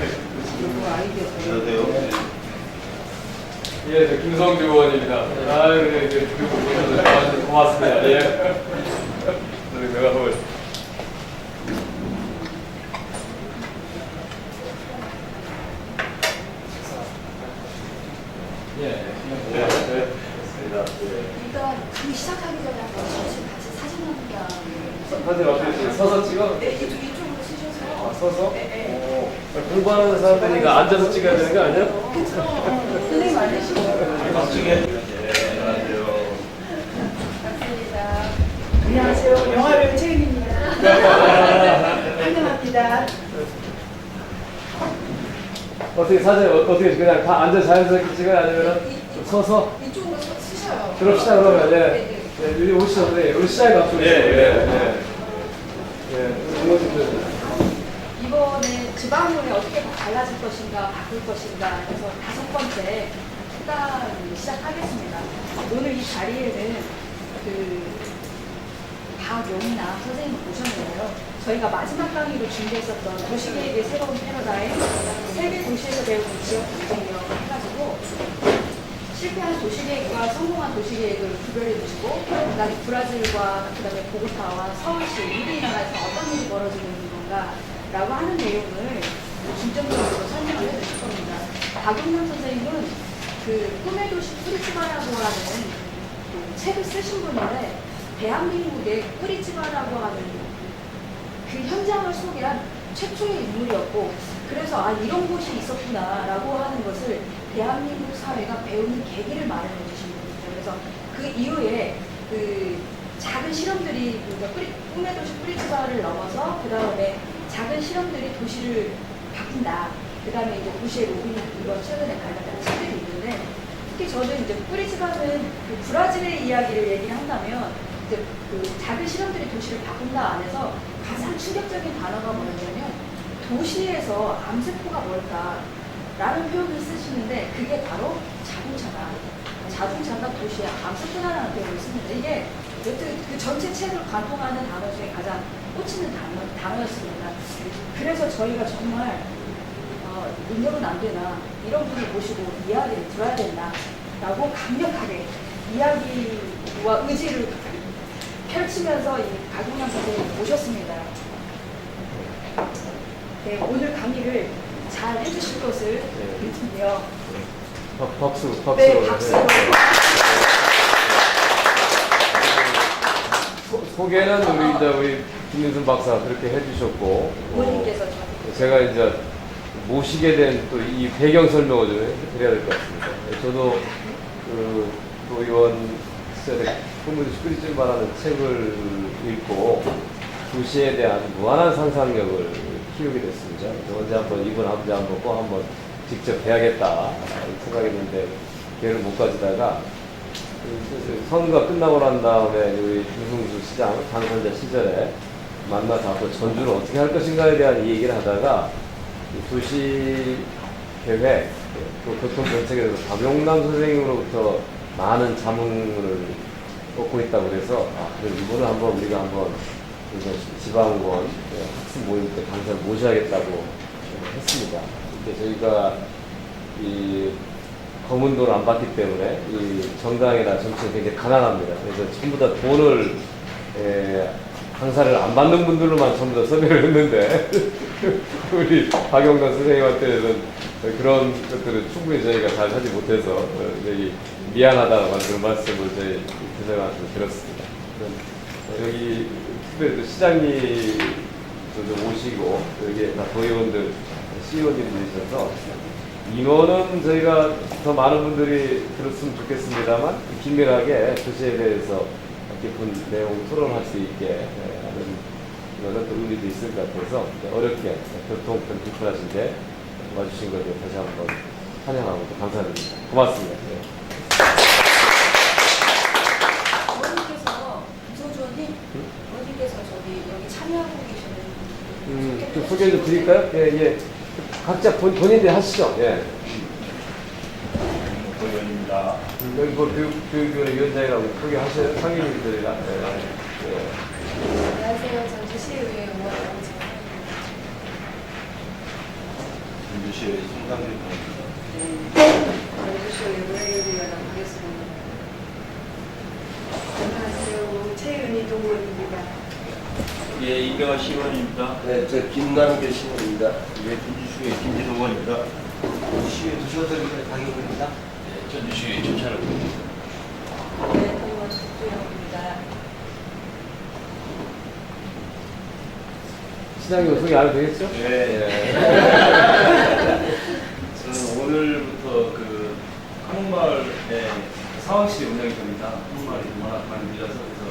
안녕하세요. 예, 저 김성주 의원입니다. 아유, 이제 나와주셔서 고맙습니다. 예. 내가 뭘. 일단 그 시작하기 전에 한번 같이 사진 한 장. 사진 어떻게 서서 찍어? 네, 이쪽으로 쓰셔서. 아, 서서? 네. 공부하는 사람들이니까 앉아서 찍어야 되는 거 아니야? 그렇죠. 선생님 알려주시고. 안녕하세요. 반갑습니다. 안녕하세요. 영화배우 최윤입니다. 환영합니다. 어떻게 사진 어떻게 그냥 다 앉아 자연스럽게 찍어야 아니면은 서서? 이쪽으로 쓰셔요. 그럽시다 그러면 예. 네. 네, 여기 오시죠. 네, 우리 시장에 갑시다. 부모님들. 이번에 지방론이 어떻게 달라질 것인가, 바꿀 것인가 해서 5번째 회담을 시작하겠습니다. 오늘 이 자리에는 박용이나 선생님을 모셨는데요. 저희가 마지막 강의로 준비했었던 도시계획의 새로운 패러다임, 세계 도시에서 배우는 지역 경쟁력 해가지고 실패한 도시계획과 성공한 도시계획을 구별해 주시고, 그다음에 브라질과 그다음에 보고타와 서울시 우리나라에서 어떤 일이 벌어지고 있는 건가라고 하는 내용을 중점적으로 설명을 해주실 겁니다. 박용남 선생님은 꿈의 도시 꾸리치바라고 하는 책을 쓰신 분인데, 대한민국의 꾸리치바라고 하는 그 현장을 소개한 최초의 인물이었고, 그래서 이런 곳이 있었구나라고 하는 것을 대한민국 사회가 배우는 계기를 마련해 주신 분입니다. 그래서 그 이후에 작은 실험들이 꿈의 도시 꾸리치바를 넘어서 그 다음에 작은 실험들이 도시를 바꾼다. 그 다음에 이제 도시의 로빈 이번 최근에 발간된 책들이 있는데, 특히 저는 이제 꾸리치바는 브라질의 이야기를 얘기를 한다면 이제 작은 실험들이 도시를 바꾼다 안에서 가장 충격적인 단어가 뭐냐면 도시에서 암세포가 뭘까라는 표현을 쓰시는데, 그게 바로 자동차다. 자동차가 도시의 암세포다라는 표현을 씁니다. 이게 여튼 그 전체 책을 관통하는 단어 중에 가장 꽂히는 단어였습니다. 그래서 저희가 정말 능력은 안 되나 이런 분을 모시고 이야기를 들어야 된다라고 강력하게 이야기와 의지를 펼치면서 이 박용남 선생님을 모셨습니다. 네, 오늘 강의를 잘 해주실 것을 믿으며 박수. 네, 박수로. 소개는 우리 김민순 박사 그렇게 해주셨고, 부모님께서 제가 이제 모시게 된 또 이 배경 설명을 좀 드려야 될 것 같습니다. 저도 또 의원 시절에 꿈을 꾸리치바라는 책을 읽고 도시에 대한 무한한 상상력을 키우게 됐습니다. 언제 한번 이분 아버지 한번 꼭 한번 직접 해야겠다 생각했는데 기회를 못 가지다가 선거가 끝나고 난 다음에 우리 김승수 시장 당선자 시절에 만나서 앞으로 전주를 어떻게 할 것인가에 대한 얘기를 하다가 도시 계획 또 교통 정책에 대해서 박용남 선생님으로부터 많은 자문을 얻고 있다고 그래서 그럼 이번에 한번 우리가 한번 지방원 학습 모임 때 강사를 모셔야겠다고 했습니다. 근데 저희가 이 검은 돈을 안 받기 때문에 이 정당이나 정치는 굉장히 가난합니다. 그래서 전부 다 돈을 강사를 안 받는 분들로만 전부 다 섭외를 했는데 우리 박용남 선생님한테는 그런 것들을 충분히 저희가 잘 하지 못해서 여기 미안하다는 그런 말씀을 저희 교장한테 드렸습니다. 여기 특별히 또 시장님도 오시고 여기 다 도의원들, CEO님들이셔서 인원은 저희가 더 많은 분들이 들었으면 좋겠습니다만 긴밀하게 도시에 대해서 깊은 내용 토론할 수 있게 하는 그런 또 의미도 있을 것 같아서 어렵게 교통편 불편하신데 와주신 것에 다시 한번 환영하고 또 감사드립니다. 고맙습니다. 어머니께서 김성주원님, 어머니께서 여기 참여하고 계시는 좀 소개 좀 드릴까요? 예. 각자 본인들이 하시죠. 예. 고현입니다. 여기 교육위원장이라고 소개하셔요. 상임위원들이랑. 안녕하세요. 전주시의회 의원 전주시의 송상진 의원입니다. 전주시의 문화개발위원회 하겠습니다. 안녕하세요. 최은희 동원입니다. 예, 이병헌 시의원입니다. 네, 저 김남규 신입니다. 예, 전주시의 김진호 의원입니다. 시의 도시건설위원회 강의부입니다. 예, 전주시의 조찬을 부입니다. 네, 동원 숙주영입니다. 시장님 소개 안 해도 되겠죠? 예. 저는 오늘부터 그 한옥마을에 상황실이 운영이 됩니다. 한옥마을이 워낙 많이 밀려서 그래서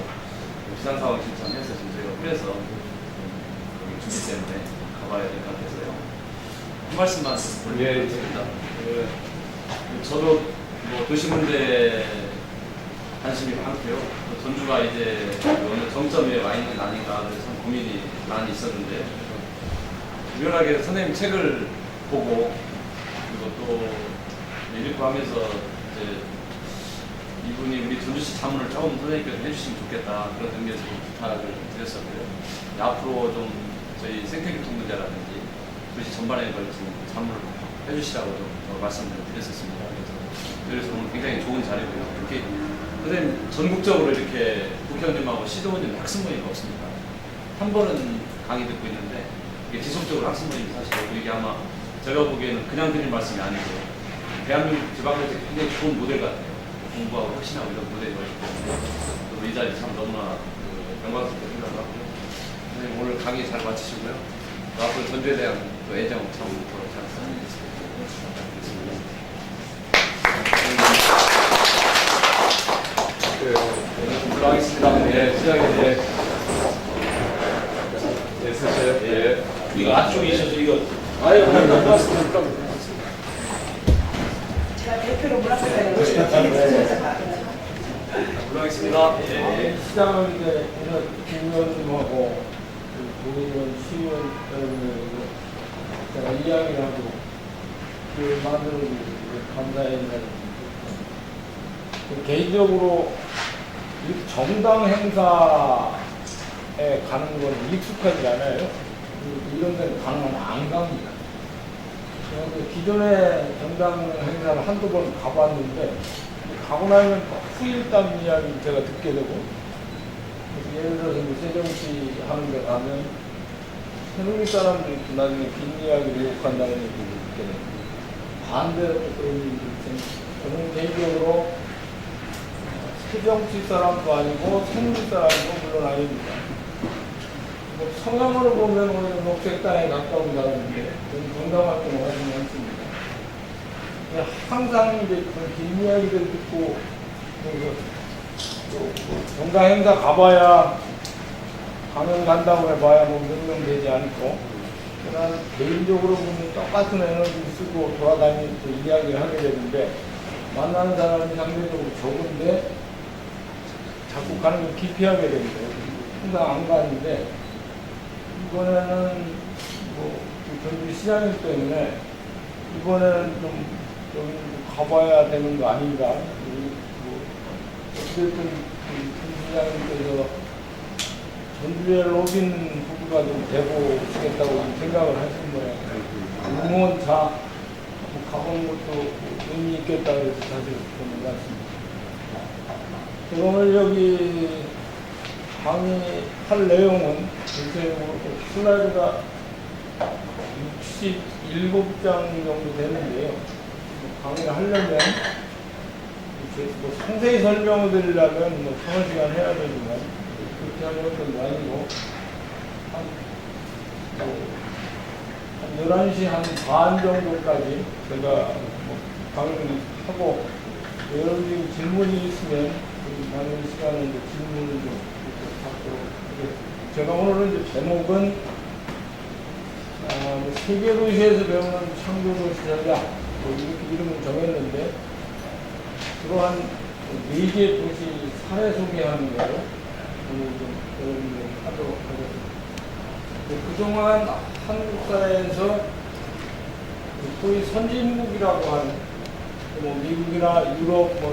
비상 상황 신청해서 지금 저희가 그래서 여기 준비 때문에 가봐야 될 것 같아서요. 한 말씀만 올리겠습니다. 저도 뭐 도시문제 관심이 많고요. 또 전주가 이제 어느 정점에 와 있는 게 아닌가 그래서 참 고민이 많이 있었는데 유연하게 선생님 책을 보고 그리고 또 읽고 하면서 이제 이분이 우리 전주시 자문을 조금 선생님께서 해주시면 좋겠다 그런 의미에서 부탁을 드렸었고요. 앞으로 좀 저희 생태교통 문제라든지 도시 전반에 걸친 자문을 해주시라고 좀 말씀을 드렸었습니다. 그래서 오늘 굉장히 좋은 자리고요. 이렇게 선생님 전국적으로 이렇게 국회의원님하고 시도원님 학습 모임이 없습니다. 한 번은 강의 듣고 있는데 이게 지속적으로 학습 모임이 사실 이게 아마 제가 보기에는 그냥 드린 말씀이 아니고 대한민국 지방정책 굉장히 좋은 모델 같아요. 공부하고 혁신하고 이런 모델이 있고 이 자리 참 너무나 영광스럽게 생각하고요. 선생님 오늘 강의 잘 마치시고요. 또 앞으로 전주에 대한 또 애정 참 잘 써주셨으면 좋겠습니다. 물러가겠습니다. 예, 시장님, 예. 예, 쓰세요. 예. 이거 앞쪽에 있어서 이거 아유, 고맙습니다. 제가 대표로 물어보려고 물러가겠습니다. 예. 시장을 이제 김의원님하고 도의원, 시의원 여러분들 제가 이야기를 하고 그 만들어주고 감사했는데 개인적으로 이 정당 행사에 가는 건 익숙하지 않아요. 이런 데는 가능하면 안 갑니다. 기존에 정당 행사를 한두 번 가봤는데 가고 나면 후일담 이야기 제가 듣게 되고 예를 들어서 세정시 하는 데 가면 새누리 사람들이 나중에 긴 이야기를 욕한다는 얘기를 듣게 되고 반대로 그런 일이 있습니다. 저는 개인적으로 새정시 사람도 아니고 새누리 사람도 물론 아닙니다. 뭐 성향으로 보면 오히려 녹색당에 가까운 사람인데 저는 정당 활동을 하지 않습니다. 항상 이제 그런 긴 이야기들 듣고 정당 행사 가봐야 가면 간다고 해봐야 뭐 몇 명 되지 않고 그냥 개인적으로 보면 똑같은 에너지 쓰고 돌아다니면서 이야기를 하게 되는데 만나는 사람이 상대적으로 적은데 자꾸 가는 걸 기피하게 됩니다. 항상 안 가는데 이번에는 뭐 전주 시장이기 때문에 이번에는 좀 여기 가봐야 되는 거 아닌가. 뭐 어쨌든 시장님께서 전주에 로빈 후보가 좀 되고 오시겠다고 생각을 하신 모양이에요. 응원차 가보는 것도 의미 있겠다 그래서 사실 좀 왔습니다. 제가 오늘 여기 강의할 내용은 슬라이드가 67장 정도 되는데요. 강의를 하려면 뭐 상세히 설명을 드리려면 뭐 3시간 해야 되지만 그렇게 하는 것도 아니고 한 11시 한 반 정도까지 제가 뭐 강의를 하고 여러분들이 질문이 있으면 많은 시간을 이제 질문을 좀 받도록 하겠습니다. 제가 오늘은 이제 제목은 세계도시에서 배우는 창조도시 전략 이렇게 이름을 정했는데 주로 한 4개 도시 사례 소개하는 거를 오늘 좀 여러분들 하도록 하겠습니다. 그동안 한국 사회에서 거의 선진국이라고 하는 뭐 미국이나 유럽 뭐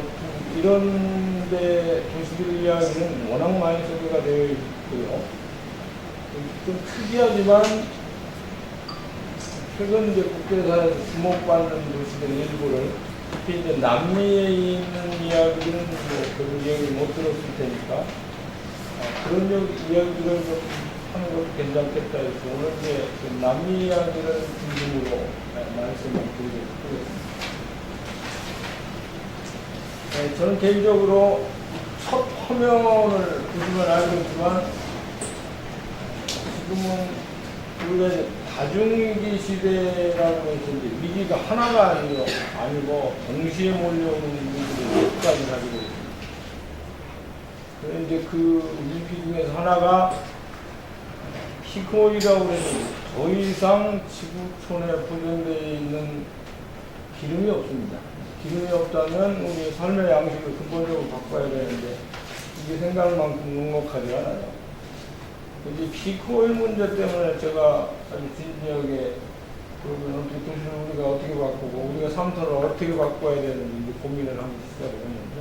이런 데 도시들 이야기는 워낙 많이 소개가 되어 있고요. 좀 특이하지만 최근 이제 국제사회에서 주목받는 도시들 일부를 특히 이제 남미에 있는 이야기들은 뭐 별로 얘기 못 들었을 테니까 그런 이야기를 좀 하는 것도 괜찮겠다 해서 오늘 이제 그 남미 이야기를 중심으로 말씀을 드리겠습니다. 네, 저는 개인적으로 첫 화면을 보시면 알겠지만 지금은 우리가 이제 다중위기 시대라는 것이 이제 위기가 하나가 아니고 동시에 몰려오는 위기를 몇 가지 가지고 있습니다. 그런데 이제 그 위기 중에서 하나가 피크오일이라고 해서 더 이상 지구촌에 보존되어 있는 기름이 없습니다. 기름이 없다면 우리 삶의 양식을 근본적으로 바꿔야 되는데 이게 생각만큼 넉넉하지 않아요. 이 피크오일 문제 때문에 제가 아주 진지하게 그러면 어떻게 도시를 우리가 어떻게 바꾸고 우리가 삶터를 어떻게 바꿔야 되는지 고민을 하면서 시작을 했는데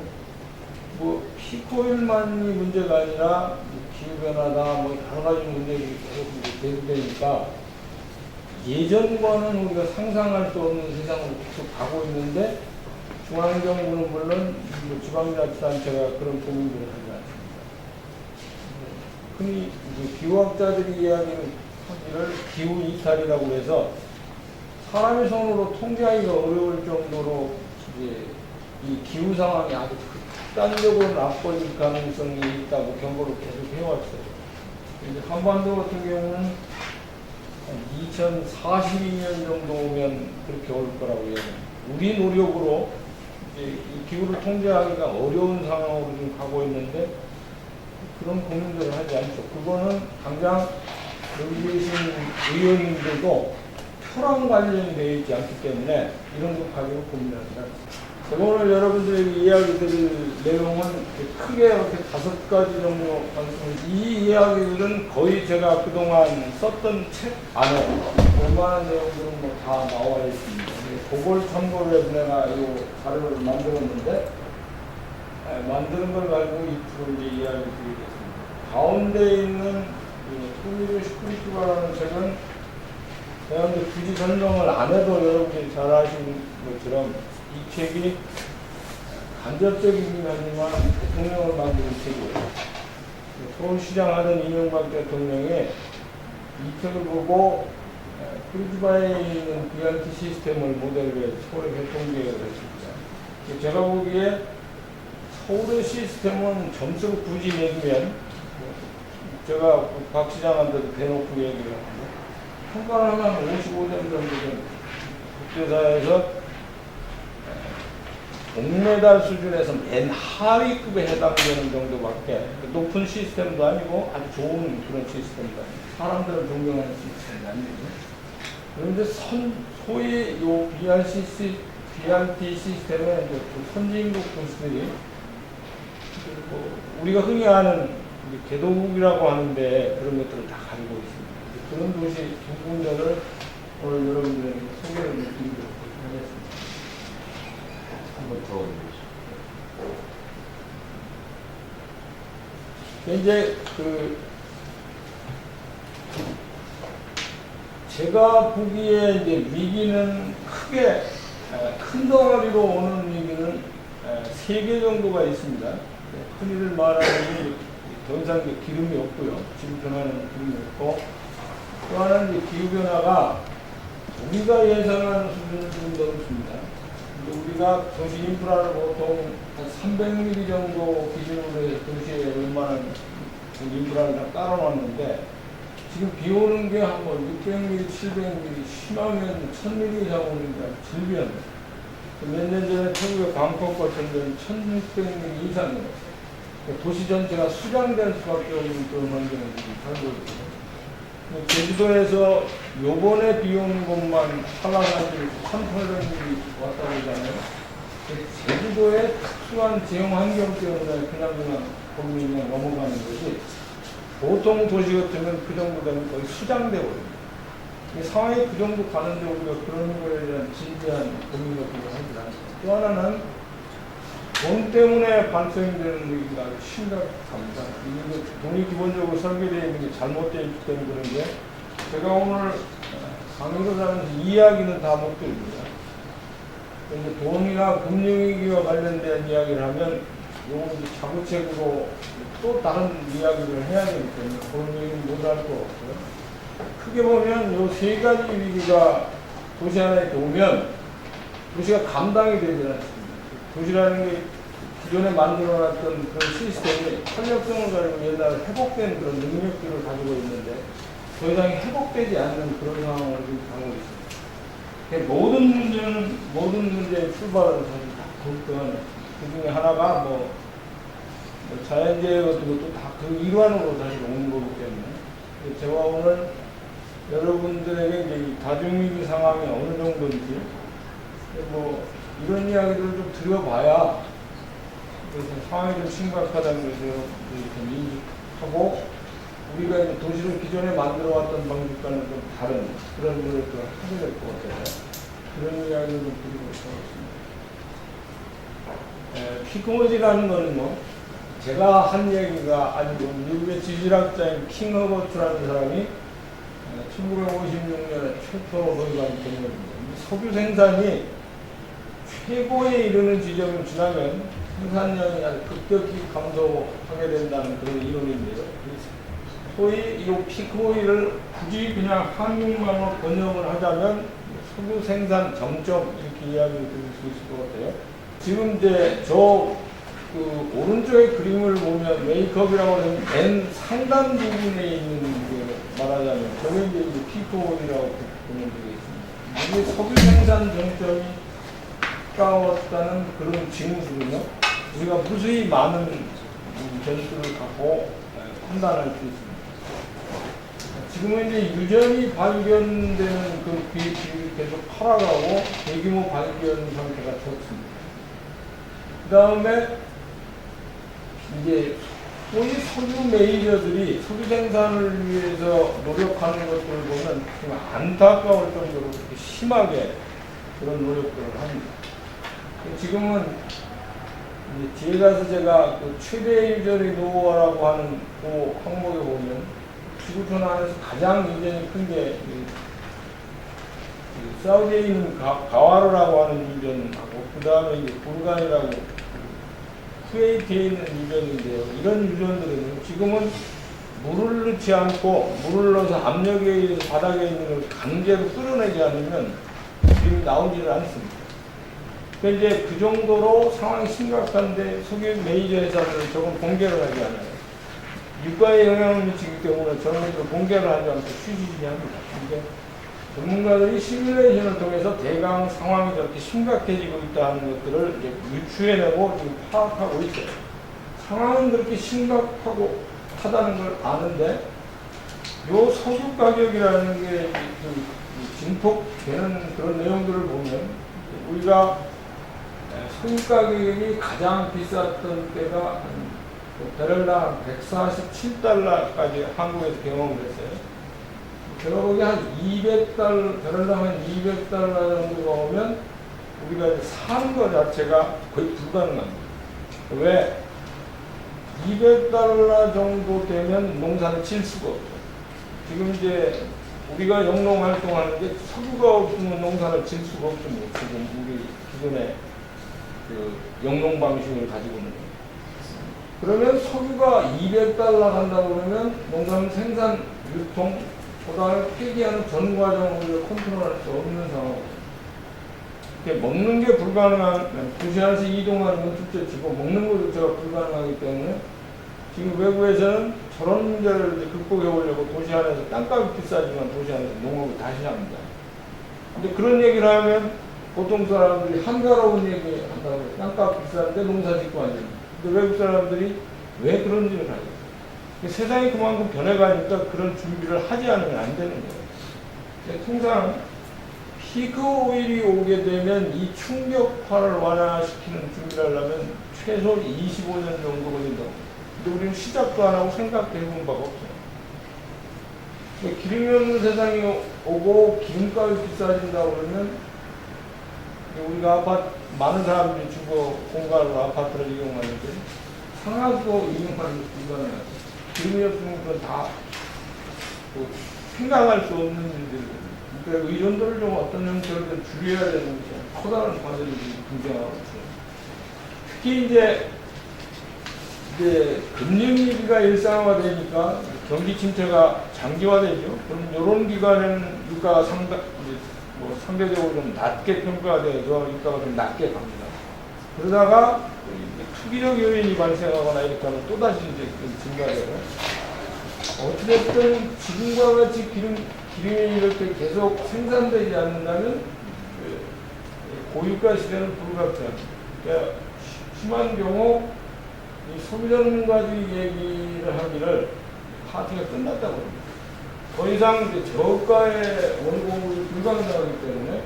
뭐 피크오일만이 문제가 아니라 기후변화다 뭐 여러 가지 문제들이 계속 계속되니까 예전과는 우리가 상상할 수 없는 세상으로 계속 가고 있는데 중앙정부는 물론 지방자치단체가 그런 고민들을 하지 않습니다. 흔히 기후학자들이 이야기하기를 기후 이탈이라고 해서 사람의 손으로 통제하기가 어려울 정도로 이제 이 기후 상황이 아주 극단적으로 나빠질 가능성이 있다고 경고를 계속 해왔어요. 이제 한반도 같은 경우는 2042년 정도 오면 그렇게 올 거라고 얘기합니다. 우리 노력으로 이제 이 기후를 통제하기가 어려운 상황으로 지금 가고 있는데 그런 고민들을 하지 않죠. 그거는 당장 여기 계신 의원님들도 표랑 관련되어 있지 않기 때문에 이런 것 가지고 고민을 합니다. 제가 오늘 여러분들에게 이야기 드릴 내용은 크게 이렇게 5가지 정도 말씀을, 이 이야기들은 거의 제가 그동안 썼던 책 안에 웬만한 내용들은 뭐 다 나와 있습니다. 그걸 참고로 해서 내가 이 자료를 만들었는데 만드는 걸 가지고 이쪽으로 이제 이야기 드리겠습니다. 가운데 있는 투미르 시크리티바라는 책은 제가 이제 굳이 설명을 안 해도 여러분들이 잘 아시는 것처럼 이 책이 간접적이긴 하지만 대통령을 만드는 책이에요. 서울시장 하던 이명박 대통령이 이 책을 보고 크루즈바에 있는 BRT 시스템을 모델로 해서 서울의 교통계획을 했습니다. 제가 보기에 서울의 시스템은 점수를 굳이 매기면 제가 박 시장한테도 대놓고 얘기를 하고 평가를 하면 55점 정도 된 국제사회에서 동메달 수준에서 맨 하위급에 해당되는 정도밖에 높은 시스템도 아니고 아주 좋은 그런 시스템도 아니고 사람들을 존경하는 시스템도 아니고 그런데 소위 요 BRT 시스템은 이제 선진국 도시들이 우리가 흔히 아는 개도국이라고 하는데 그런 것들을 다 가지고 있습니다. 그런 도시 두 군데를 오늘 여러분들에게 소개를 드리도록 하겠습니다. 한번 더 올려주시죠. 이제 제가 보기에 이제 위기는 크게 큰 덩어리로 오는 위기는 3개 정도가 있습니다. 흔히들 말하는 더 이상 기름이 없고요. 지금 변화는 기름이 없고 또 하나는 이제 기후변화가 우리가 예상하는 수준을 좀 넘습니다. 우리가 도시 인프라를 보통 한 300mm 정도 기준으로 해서 도시에 웬만한 인프라를 다 깔아놨는데 지금 비 오는 게 한 600mm, 700mm, 심하면 1000mm 이상 오니까 질변. 몇 년 전에 태국의 방콕 같은 데는 1600mm 이상이에요. 도시 전체가 수장될 수밖에 없는 그런 환경에 지금 살고 있거든요. 제주도에서 요번에 비 오는 것만 한라산이 1800mm 왔다고 하잖아요. 제주도의 특수한 지형 환경 때문에 그냥 거기 그냥 넘어가는 거지. 보통 도시 같으면 그 정도 되면 거의 수장돼 버립니다. 상황이 그 정도 가는데 우리가 그런 거에 대한 진지한 고민 같은 걸 하지 않습니다. 또 하나는 돈 때문에 발생되는 위기가 아주 심각합니다. 이게 돈이 기본적으로 설계되어 있는 게 잘못되어 있기 때문에 그런데 제가 오늘 강의로사는 이야기는 다 못 드립니다. 근데 돈이나 금융위기와 관련된 이야기를 하면 요거 이제 자구책으로 또 다른 이야기를 해야 되기 때문에 그런 얘기는 못할 거 없고요. 크게 보면 요 세 가지 위기가 도시 하나에 이렇게 오면 도시가 감당이 되지 않습니다. 도시라는 게 기존에 만들어놨던 그런 시스템이 탄력성을 가지고 옛날에 회복된 그런 능력들을 가지고 있는데 더 이상 회복되지 않는 그런 상황을 지금 가고 있습니다. 모든 문제의 출발은 사실 다 그것도 그 중에 하나가 뭐 자연재해 같은 것도 다 그 일환으로 사실 오는 거기 때문에 제가 오늘 여러분들에게 이제 이 다중위기 상황이 어느 정도인지 뭐 이런 이야기들을 좀 드려봐야 그래서 상황이 좀 심각하다는 것을 좀 인식하고 우리가 이제 도시를 기존에 만들어왔던 방식과는 좀 다른 그런 노력을 하게 될 것 같아요. 그런 이야기를 좀 드리고 싶습니다. 피크모지라는 거는요, 제가 한 얘기가 아니고 미국의 지질학자인 킹 허버트라는 사람이 1956년에 최초로 도입한 개념입니다. 석유 생산이 최고에 이르는 지점을 지나면 생산량이 아주 급격히 감소하게 된다는 그런 이론인데요. 소위 이 피크오일을 굳이 그냥 한국말로 번역을 하자면 석유 생산 정점 이렇게 이야기를 드릴 수 있을 것 같아요. 지금 이제 그 오른쪽의 그림을 보면 메이크업이라고 하면 맨 상단 부분에 있는 그 말하자면 저게 이제 피크오일이라고 보면 되겠습니다. 이게 석유 생산 정점이 가까웠다는 그런 징후거든요. 우리가 무수히 많은 변수를 갖고 판단할 수 있습니다. 지금은 이제 유전이 발견되는 그 비율이 계속 하락하고 대규모 발견 상태가 좋습니다. 그 다음에 이제 소위 석유 메이저들이 석유 생산을 위해서 노력하는 것들을 보면 정말 안타까울 정도로 그렇게 심하게 그런 노력들을 합니다. 지금은 이제 뒤에 가서 제가 그 최대 유전의 노후화라고 하는 그 항목에 보면 지구촌 안에서 가장 유전이 큰 게 사우디에 있는 가와르라고 하는 유전하고 그 다음에 이제 불간이라고 쿠웨이트에 있는 유전인데요. 이런 유전들은 지금은 물을 넣지 않고 물을 넣어서 압력에 의해서 바닥에 있는 걸 강제로 끌어내지 않으면 지금 나오지를 않습니다. 그러니까 이제 그 정도로 상황이 심각한데 석유 메이저 회사들은 저건 공개를 하지 않아요. 유가에 영향을 미치기 때문에 저는 공개를 하지 않고 쉬쉬합니다. 그러니까 전문가들이 시뮬레이션을 통해서 대강 상황이 저렇게 심각해지고 있다는 것들을 이제 유추해내고 지금 파악하고 있어요. 상황은 그렇게 심각하고 하다는 걸 아는데 요 석유 가격이라는 게 진폭되는 그런 내용들을 보면 우리가 석유 가격이 가장 비쌌던 때가 배럴당 147달러까지 한국에서 경험을 했어요. 제가 보기에 한 200달러, 배럴당 한 200달러 정도가 오면 우리가 이제 사는 것 자체가 거의 불가능합니다. 왜? 200달러 정도 되면 농사를 질 수가 없죠. 지금 이제 우리가 영농 활동하는 게 석유가 없으면 농사를 질 수가 없습니다. 지금 우리 기존의 그 영농 방식을 가지고는. 그러면 석유가 200달러 간다고 그러면 농산 생산, 유통, 그 다음에 폐기하는 전 과정을 우리가 컨트롤할 수 없는 상황입니다. 먹는 게 불가능한, 도시 안에서 이동하는 건 둘째치고 먹는 것조차가 불가능하기 때문에 지금 외국에서는 저런 문제를 이제 극복해 보려고 도시 안에서 땅값이 비싸지만 도시 안에서 농업을 다시 합니다. 근데 그런 얘기를 하면 보통 사람들이 한가로운 얘기 한다고 해요. 땅값 비싼데 농사 짓고 앉아요. 근데 외국 사람들이 왜 그런 일을 하죠? 세상이 그만큼 변해가니까 그런 준비를 하지 않으면 안 되는 거예요. 통상 피크 오일이 오게 되면 이 충격파를 완화시키는 준비를 하려면 최소 25년 정도 걸린다고. 근데 우리는 시작도 안 하고 생각도 해본 바가 없어요. 기름이 없는 세상이 오고 기름값이 비싸진다고 그러면 우리가 많은 사람들이 주거 공간으로 아파트를 이용하는데 상하도 이용하는 게 불가능하죠. 기름이 없으면 그건 다 생각할 수 없는 일들이거든요. 그 의존도를 좀 어떤 형태로 좀 줄여야 되는 커다란 과제들이 등장하고 있어요. 특히 이제 금융위기가 일상화되니까 경기 침체가 장기화되죠. 그럼 이런 기간에는 유가가 상대적으로 좀 낮게 평가되어서 유가가 좀 낮게 갑니다. 그러다가 투기적 요인이 발생하거나 이렇게 하면 또다시 이제 증가돼요. 어찌됐든 지금과 같이 기름이 이렇게 계속 생산되지 않는다면 고유가 시대는 불가피합니다. 그러니까 심한 경우 이 소비 전문가들이 얘기를 하기를 파티가 끝났다고 합니다. 더 이상 이제 저가의 원공급이 불가능하기 때문에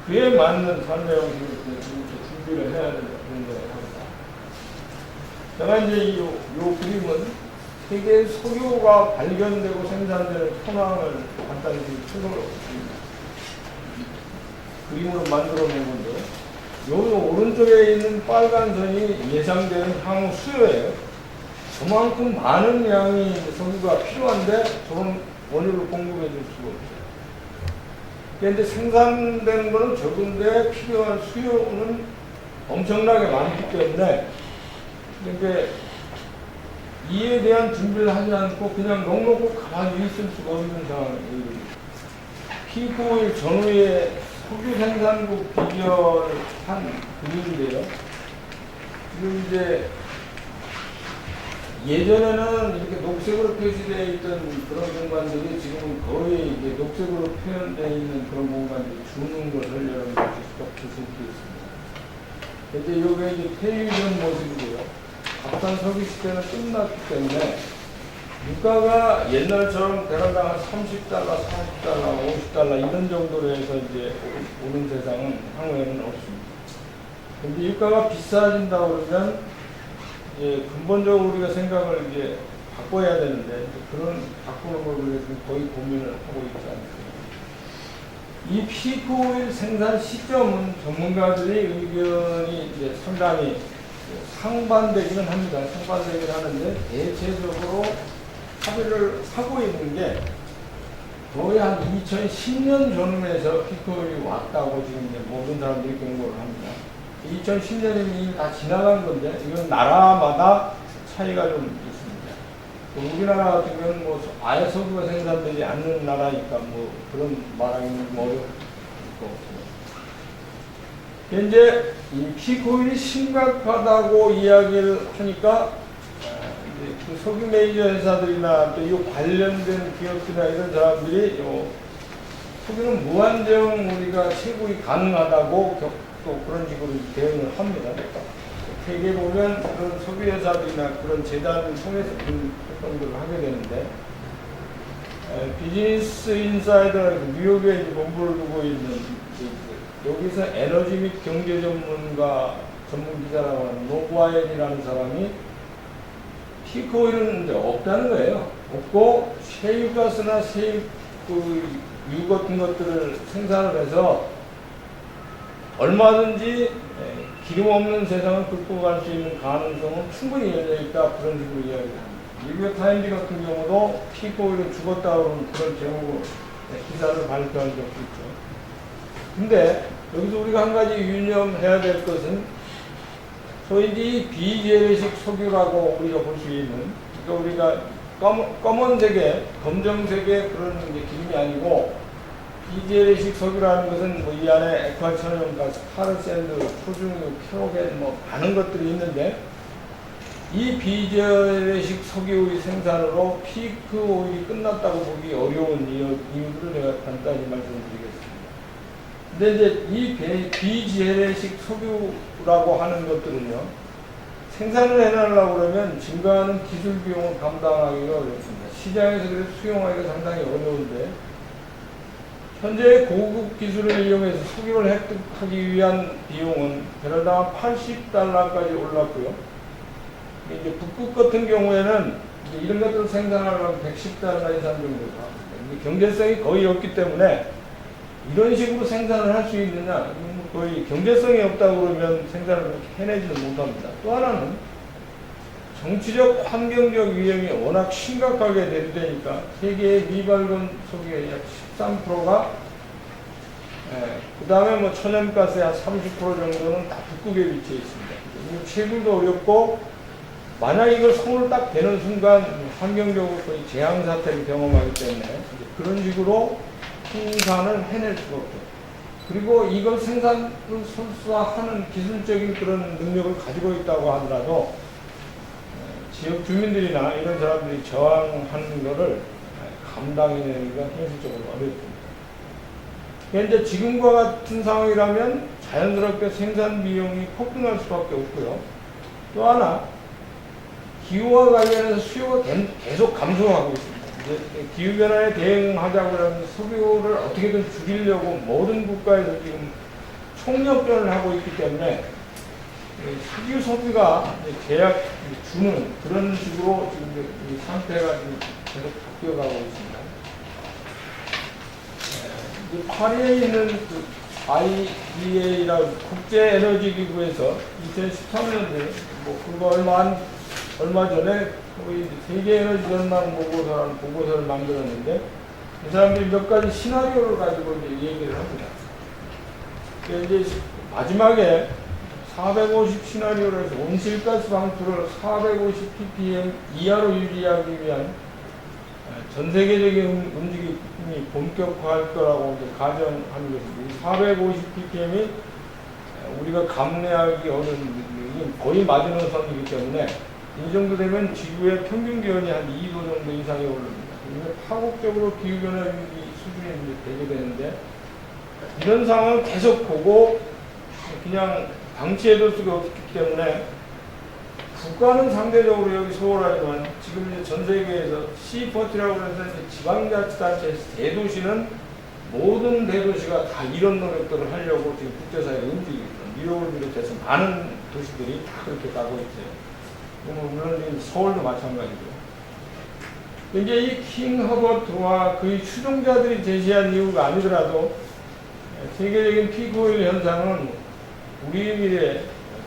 그에 맞는 삶의 형식을 준비를 해야 된다고 합니다. 제가 이제 이 그림은 세계 석유가 발견되고 생산되는 현황을 간단히 표정으로 그림으로 만들어 놓은 건데요. 요 오른쪽에 있는 빨간 선이 예상되는 향후 수요예요. 그만큼 많은 양이 석유가 필요한데 저런 원유를 공급해 줄 수가 없어요. 그런데 생산되는 것은 적은데 필요한 수요는 엄청나게 많기 때문에 근데 이에 대한 준비를 하지 않고 그냥 넉넉히 가만히 있을 수가 없는 상황입니다. 피크오일 전후에 석유 생산국 비교한 그림인데요. 지금 이제 예전에는 이렇게 녹색으로 표시되어 있던 그런 공간들이 지금은 거의 이제 녹색으로 표현되어 있는 그런 공간들이 주는 것을 여러분들 보실 수 있습니다. 근데 이게 이제 폐유전 모습이고요. 갑산 석유 시대는 끝났기 때문에 유가가 옛날처럼 배럴당 한 30달러, 40달러, 50달러 이런 정도로 해서 이제 오는 세상은 향후에는 없습니다. 근데 유가가 비싸진다고 그러면 이제 근본적으로 우리가 생각을 이제 바꿔야 되는데 그런 바꾸는 걸 우리가 지금 거의 고민을 하고 있지 않습니다. 이 피크오일 생산 시점은 전문가들이 의견이 이제 상당히 상반되기는 합니다. 상반되기는 하는데 대체적으로 합의를 하고 있는 게 거의 한 2010년 전후에서 피크오일이 왔다고 지금 이제 모든 사람들이 경고를 합니다. 2010년이면 이미 다 지나간 건데 이건 나라마다 차이가 좀 있습니다. 우리나라 같은 경우는 뭐 아예 석유가 생산되지 않는 나라니까 뭐 그런 말하기는 뭐 어려울 것 같습니다. 현재 이 피크오일이 심각하다고 이야기를 하니까 그 석유 메이저 회사들이나 또 이 관련된 기업들이나 이런 사람들이 석유는 무한정 우리가 채굴이 가능하다고 또 그런 식으로 대응을 합니다. 세계에 보면 그런 석유 회사들이나 그런 재단을 통해서 그런 활동들을 하게 되는데 비즈니스 인사이더 뉴욕에 본부를 두고 있는 여기서 에너지 및 경제 전문가 전문 기자라고 하는 노브와일이라는 사람이 피크오일은 이제 없다는 거예요. 없고 셰일가스나 셰일 유 같은 것들을 생산을 해서 얼마든지 기름 없는 세상을 극복할 수 있는 가능성은 충분히 열려 있다 그런 식으로 이야기합니다. 미국의 타임즈 같은 경우도 피크오일은 죽었다고 하는 그런 제목으로 기사를 발표한 적도 있죠. 근데 여기서 우리가 한 가지 유념해야 될 것은 소위 비재래식 석유라고 우리가 볼 수 있는 그러니까 우리가 검은색의 검정색의 그런 기름이 아니고 비재래식 석유라는 것은 뭐 이 안에 액화천연가스, 카르샌드, 토중유, 케로겐 뭐 많은 것들이 있는데 이 비재래식 석유의 생산으로 피크 오일이 끝났다고 보기 어려운 이유들을 내가 간단히 말씀드리겠습니다. 근데 이제 이 비재래식 석유라고 하는 것들은요, 생산을 해내려고 그러면 증가하는 기술 비용을 감당하기가 어렵습니다. 시장에서 그래서 수용하기가 상당히 어려운데, 현재 고급 기술을 이용해서 석유를 획득하기 위한 비용은 배럴당 80달러까지 올랐고요. 이제 북극 같은 경우에는 이런 것들을 생산하려면 110달러 이상 정도가 경제성이 거의 없기 때문에 이런 식으로 생산을 할 수 있느냐, 거의 경제성이 없다고 그러면 생산을 해내지는 못합니다. 또 하나는 정치적, 환경적 위험이 워낙 심각하게 내리되니까 세계의 미발견 석유의 약 13%가 그 다음에 뭐 천연가스의 한 30% 정도는 다 북극에 위치해 있습니다. 이 채굴도 어렵고, 만약 이걸 손을 딱 대는 순간 환경적으로 거의 재앙 사태를 경험하기 때문에 이제 그런 식으로 생산을 해낼 수가 없죠. 그리고 이걸 생산을 설사하는 기술적인 그런 능력을 가지고 있다고 하더라도 지역 주민들이나 이런 사람들이 저항하는 것을 감당해내기가 현실적으로 어렵습니다. 이제 지금과 같은 상황이라면 자연스럽게 생산 비용이 폭등할 수밖에 없고요. 또 하나, 기후와 관련해서 수요가 계속 감소하고 있습니다. 이제 기후변화에 대응하자고 하면 석유를 어떻게든 줄이려고 모든 국가에서 지금 총력전을 하고 있기 때문에 석유 소비가 제약 주는 그런 식으로 지금 이 상태가 지금 계속 바뀌어가고 있습니다. 파리에 있는 그 IEA라는 국제에너지기구에서 2013년에 뭐 그거 얼마 전에 거의 세계 에너지 전망 보고서라는 보고서를 만들었는데 이 사람들이 몇 가지 시나리오를 가지고 이제 얘기를 합니다. 이제 마지막에 450 시나리오를 해서 온실가스 방출을 450 ppm 이하로 유지하기 위한 전 세계적인 움직임이 본격화할 거라고 이제 가정하는 것입니다. 450 ppm이 우리가 감내하기 어려운 거의 마지노선이기 때문에 이 정도 되면 지구의 평균 기온이 한 2도 정도 이상이 오릅니다. 파국적으로 기후변화 위기 수준이 이제 되게 되는데 이런 상황을 계속 보고 그냥 방치해둘 수가 없기 때문에 국가는 상대적으로 여기 소홀하지만 지금 이제 전 세계에서 C40라고 해서 지방자치단체 대도시는 모든 대도시가 다 이런 노력들을 하려고 지금 국제사회에 움직이고 있습니다. 뉴욕을 비롯해서 많은 도시들이 다 그렇게 가고 있어요. 물론 서울도 마찬가지고요. 이제 이 킹 허버트와 그의 추종자들이 제시한 이유가 아니더라도 세계적인 피크오일 현상은 우리 미래에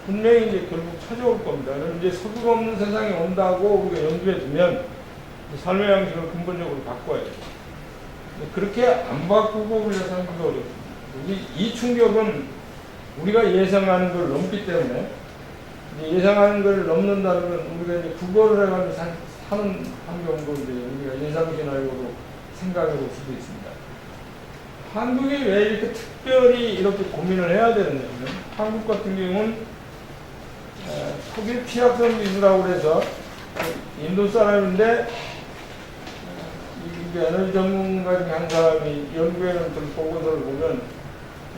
분명히 이제 결국 찾아올 겁니다. 그럼 이제 석유가 없는 세상이 온다고 우리가 염두에 두면 삶의 양식을 근본적으로 바꿔야 돼요. 그렇게 안 바꾸고 우리가 살기가 어렵습니다. 이 충격은 우리가 예상하는 걸 넘기 때문에 예상하는 걸 넘는다는 건 우리가 이제 국어를 해가지고 사는 환경도 이제 우리가 예상 시나리오로 생각해 볼 수도 있습니다. 한국이 왜 이렇게 특별히 이렇게 고민을 해야 되느냐면 한국 같은 경우는 석유 취약성 기술이라고 해서 인도 사람인데 이게 에너지 전문가 중에 한 사람이 연구해놓은 보고서를 보면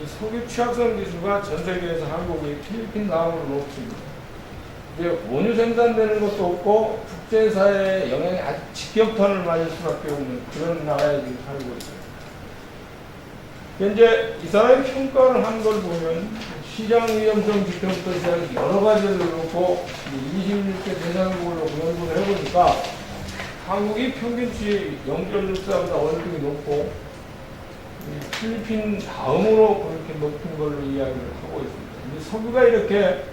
이 석유 취약성 기술과 전 세계에서 한국이 필리핀 다음으로 높습니다. 이제 원유 생산되는 것도 없고 국제사회의 영향이 아주 직격탄을 맞을 수밖에 없는 그런 나라에 지금 살고 있어요. 현재 이 사람이 평가를 한 걸 보면 시장 위험성 지표부터 시작해서 여러 가지를 놓고 26개 대상국으로 연구를 해보니까 한국이 평균치 0.64보다 월등히 높고 필리핀 다음으로 그렇게 높은 걸로 이야기를 하고 있습니다. 근데 석유가 이렇게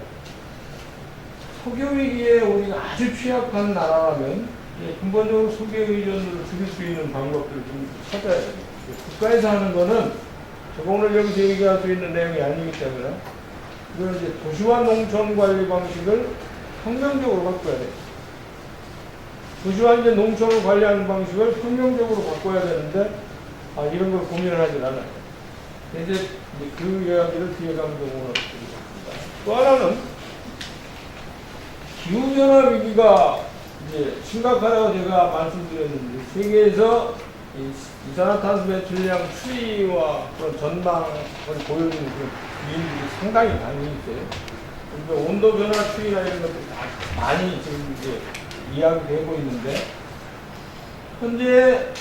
석유 위기에 우리가 아주 취약한 나라라면 근본적으로 석유 의존도를 줄일 수 있는 방법들을 좀 찾아야 됩니다. 국가에서 하는 거는 제가 오늘 여기서 얘기할 수 있는 내용이 아니기 때문에 이건 이제 도시와 농촌 관리 방식을 혁명적으로 바꿔야 돼요. 도시와 이제 농촌을 관리하는 방식을 혁명적으로 바꿔야 되는데 이런 걸 고민을 하질 않아요. 이제 그 이야기를 뒤에 가면 좀 드리겠습니다. 또 하나는 기후변화 위기가 이제 심각하다고 제가 말씀드렸는데 세계에서 이산화탄소 배출량 추이와 그런 전망을 보여주는 그런 비율이 상당히 많이 있어요. 그러니까 온도 변화 추이나 이런 것들이 다 많이 지금 이제 이야기되고 있는데 현재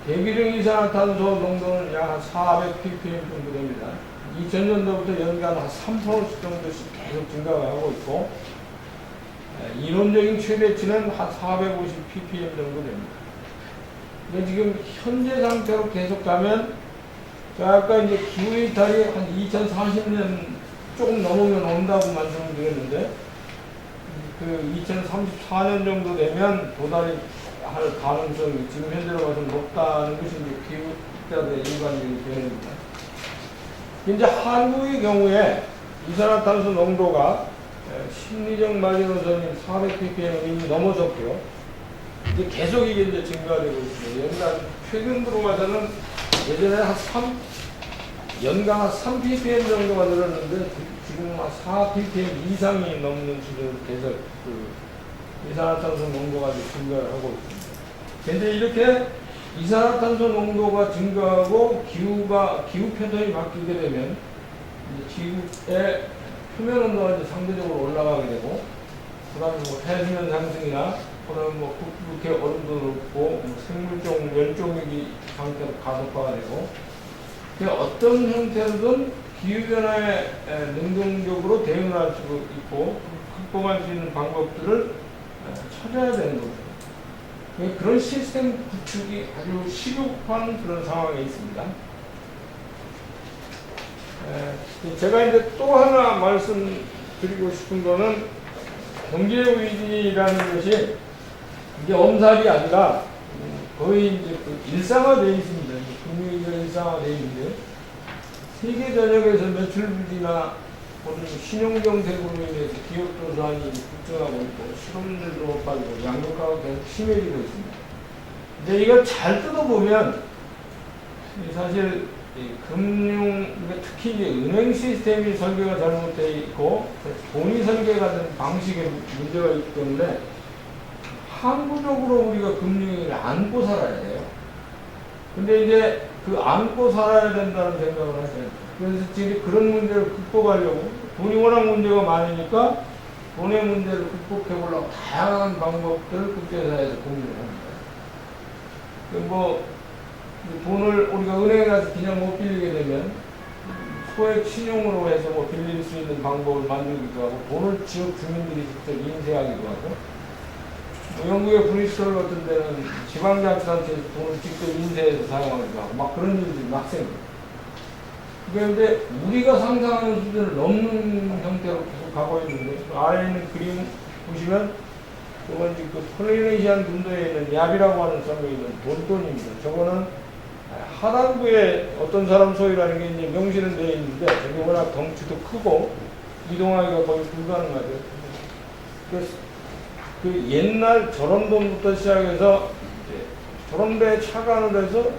대기중 이산화탄소 농도는 약 400 ppm 정도 됩니다. 2000년도부터 연간 한 3% 정도씩 계속 증가가 하고 있고 이론적인 최대치는 한 450 ppm 정도 됩니다. 근데 지금 현재 상태로 계속 가면 제가 아까 이제 기후이탈이 한 2040년 조금 넘으면 온다고 말씀을 드렸는데 그 2034년 정도 되면 도달할 가능성이 지금 현재로 봐서 높다는 것이 이제 기후이탈의 일반적인 견해입니다. 이제 한국의 경우에 이산화탄소 농도가 심리적 마지노선인 400ppm을 이미 넘어섰고요. 이제 계속 이게 이제 증가되고 있습니다. 연간 최근 들어와서는 예전에 연간 한 3ppm 정도가 늘었는데 지금 한 4ppm 이상이 넘는 수준으로 계속 이산화탄소 농도가 이제 증가를 하고 있습니다. 근데 이렇게 이산화탄소 농도가 증가하고 기후 패턴이 바뀌게 되면 이제 지구의 표면 온도가 이제 상대적으로 올라가게 되고, 그다음에 뭐 해수면 상승이나, 그다음에 뭐 북극해 얼음도 높고, 생물종 멸종위기 상태로 가속화가 되고, 어떤 형태로든 기후 변화에 능동적으로 대응을 할 수 있고 극복할 수 있는 방법들을 찾아야 되는 거죠. 그런 시스템 구축이 아주 시급한 그런 상황에 있습니다. 제가 이제 또 하나 말씀드리고 싶은 거는 경제 위기라는 것이 이게 엄살이 아니라 거의 이제 일상화되어 있습니다. 금융위기가 일상화되어 있는데 세계 전역에서 매출 부진이나 혹은 신용정책으로 인해서 기업 도산이 급증하고 있고 실업률도 빠지고 양극화가 계속 심해지고 있습니다. 이제 이걸 잘 뜯어보면 사실 특히 이제 은행 시스템이 설계가 잘못되어 있고 돈이 설계가 된 방식에 문제가 있기 때문에 항구적으로 우리가 금융위기를 안고 살아야 돼요. 근데 이제 그 안고 살아야 된다는 생각을 하세요. 그래서 지금 그런 문제를 극복하려고 돈이 워낙 문제가 많으니까 돈의 문제를 극복해보려고 다양한 방법들을 국제사회에서 공유를 합니다. 뭐 돈을 우리가 은행에 가서 그냥 못 빌리게 되면 소액 신용으로 해서 뭐 빌릴 수 있는 방법을 만들기도 하고, 돈을 지역 주민들이 직접 인쇄하기도 하고, 영국의 브리스톨 같은 데는 지방자치단체에서 돈을 직접 인쇄해서 사용하기도 하고, 막 그런 일들이 막 생겨요. 그런데 우리가 상상하는 수준을 넘는 형태로 계속 가고 있는데, 아래에 있는 그림 보시면 저건 지금 그 폴리네시안 군도에 있는 얍이라고 하는 섬에 있는 돈돈입니다. 저거는 하단부에 어떤 사람 소유라는 게 이제 명시는 되어 있는데, 저게 워낙 덩치도 크고 이동하기가 거의 불가능하죠. 그래서 그 옛날 전원돈부터 시작해서 이제 전원배에 착안을 해서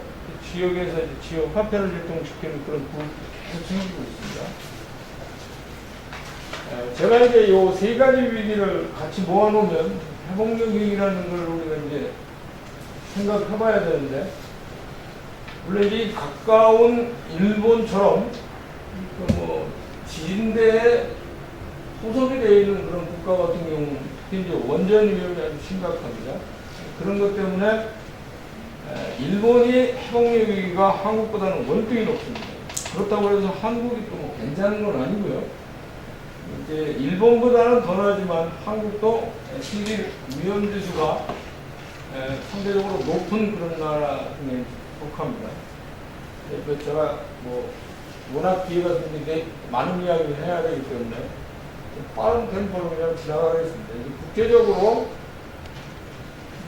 지역에서 이제 지역 화폐를 유통시키는 그런 부분이 계속 생기고 있습니다. 제가 이제 요 세 가지 위기를 같이 모아놓으면 회복력 위기라는 걸 우리가 이제 생각해 봐야 되는데, 물론 이 가까운 일본처럼 뭐 지진대에 호석이 되어 있는 그런 국가 같은 경우는 특히 이제 원전 위험이 아주 심각합니다. 그런 것 때문에 일본이 회복력 위기가 한국보다는 월등히 높습니다. 그렇다고 해서 한국이 또 뭐 괜찮은 건 아니고요. 이제 일본보다는 덜하지만 한국도 실질 위험지수가 상대적으로 높은 그런 나라 중에 속합니다. 그래서 제가 뭐 워낙 기회가 생기는데 많은 이야기를 해야 되기 때문에 빠른 템포로 그냥 지나가겠습니다. 국제적으로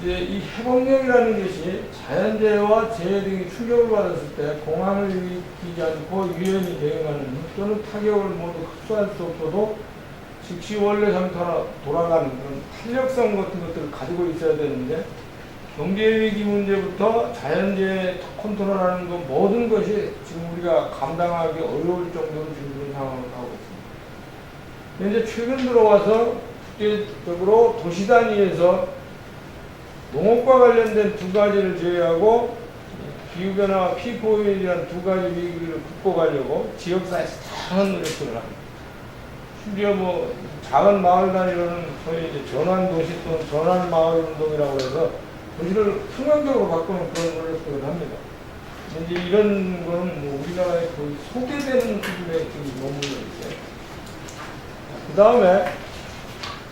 이제 이 회복력이라는 것이 자연재해와 재해 등이 충격을 받았을 때 공황을 일으키지 않고 유연히 대응하는 또는 타격을 모두 흡수할 수 없어도 즉시 원래 상태로 돌아가는 그런 탄력성 같은 것들을 가지고 있어야 되는데, 경제위기 문제부터 자연재해 컨트롤하는 것 모든 것이 지금 우리가 감당하기 어려울 정도로 지금 그런 상황으로 가고 있습니다. 이제 최근 들어와서 국제적으로 도시 단위에서 농업과 관련된 두 가지를 제외하고 기후변화와 PFOA라는 두 가지 위기를 극복하려고 지역사회에서 다양한 노력을 합니다. 심지어 뭐 작은 마을 단위로는 소위 이제 전환도시 또는 전환마을 운동이라고 해서 도시를 평형적으로 바꾸는 그런 노력들을 합니다. 이제 이런 거는 뭐 우리나라에 거의 소개되는 수준의 지금 논문이 있어요. 그 다음에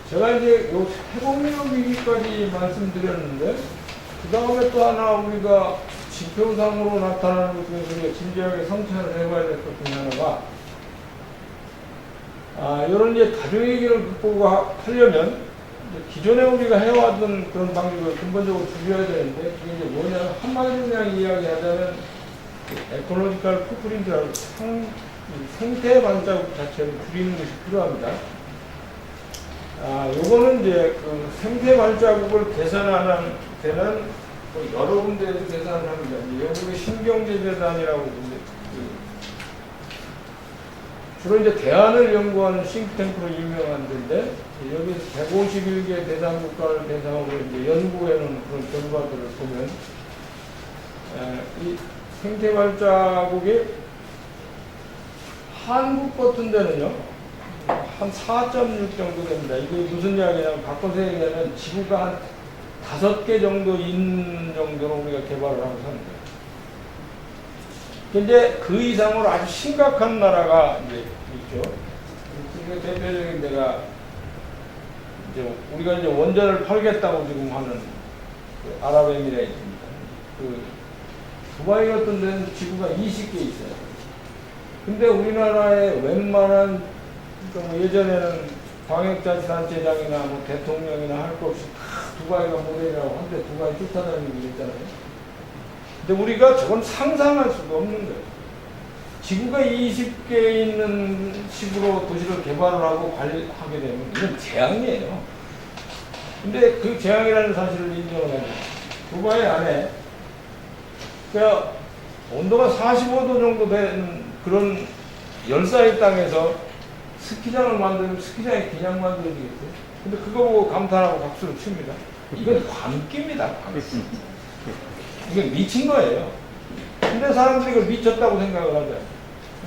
제가 이제 요 회복력 위기까지 말씀드렸는데, 그 다음에 또 하나 우리가 지표상으로 나타나는 것 중에서 우리가 진지하게 성찰을 해봐야 될 것 중에 하나가, 이런 이제 가정위기를 극복하려면 기존에 우리가 해왔던 그런 방식을 근본적으로 줄여야 되는데, 그게 이제 뭐냐면 한마디로 그냥 이야기하자면 에코노미컬 풋프린트라고 이 생태 발자국 자체를 줄이는 것이 필요합니다. 요거는 이제 그 생태 발자국을 계산하는 데는 뭐 여러 군데에서 계산을 합니다. 이제 영국의 신경제재단이라고 주로 이제 대안을 연구하는 싱크탱크로 유명한 데인데, 여기서 151개 대상 국가를 대상으로 이제 연구해놓은 그런 결과들을 보면, 이 생태 발자국이 한국 같은 데는요, 한 4.6 정도 됩니다. 이게 무슨 이야기냐면, 바꿔서 얘기하면 지구가 한 5개 정도 있는 정도로 우리가 개발을 하고 사는 거예요. 근데 그 이상으로 아주 심각한 나라가 이제 있죠. 그 대표적인 데가 이제 우리가 이제 원전을 팔겠다고 지금 하는 그 아랍에미레이트입니다. 그 두바이 같은 데는 지구가 20개 있어요. 근데 우리나라의 웬만한 뭐 예전에는 광역자치단체장이나 뭐 대통령이나 할 거 없이 다 두바이가 모델이라고 한데 두바이 쫓아다니는 게 있잖아요. 근데 우리가 저건 상상할 수가 없는 거예요. 지구가 20개 있는 식으로 도시를 개발을 하고 관리하게 되면 이건 재앙이에요. 근데 그 재앙이라는 사실을 인정을 해요. 두바이 안에 그러니까 온도가 45도 정도 되는 그런 열사의 땅에서 스키장을 만들면 스키장이 그냥 만들어지겠어요. 근데 그거 보고 감탄하고 박수를 칩니다. 이건 광기입니다. 광기. 이건 미친 거예요. 근데 사람들이 이걸 미쳤다고 생각을 하죠.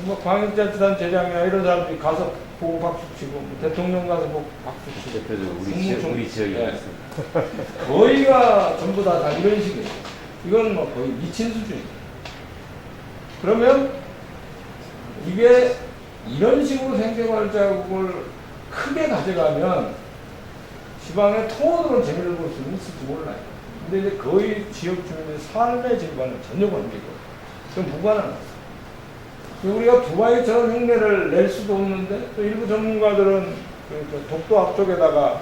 뭐 광역자치단체장이나 이런 사람들이 가서 보고 박수 치고, 뭐 대통령 가서 보고 박수 치고. 대표적으로 우리 지역이 있습니다. 거의가 전부 다 이런 식이에요. 이건 뭐 거의 미친 수준이에요. 그러면 이게 이런 식으로 생태발자국을 크게 가져가면 지방의 통으로는 재미를 볼 수는 있을지 몰라요. 근데 이제 거의 지역 주민의 삶의 질과는 전혀 관계가 좀 무관합니다. 우리가 두바이처럼 흉내를 낼 수도 없는데, 또 일부 전문가들은 그 독도 앞쪽에다가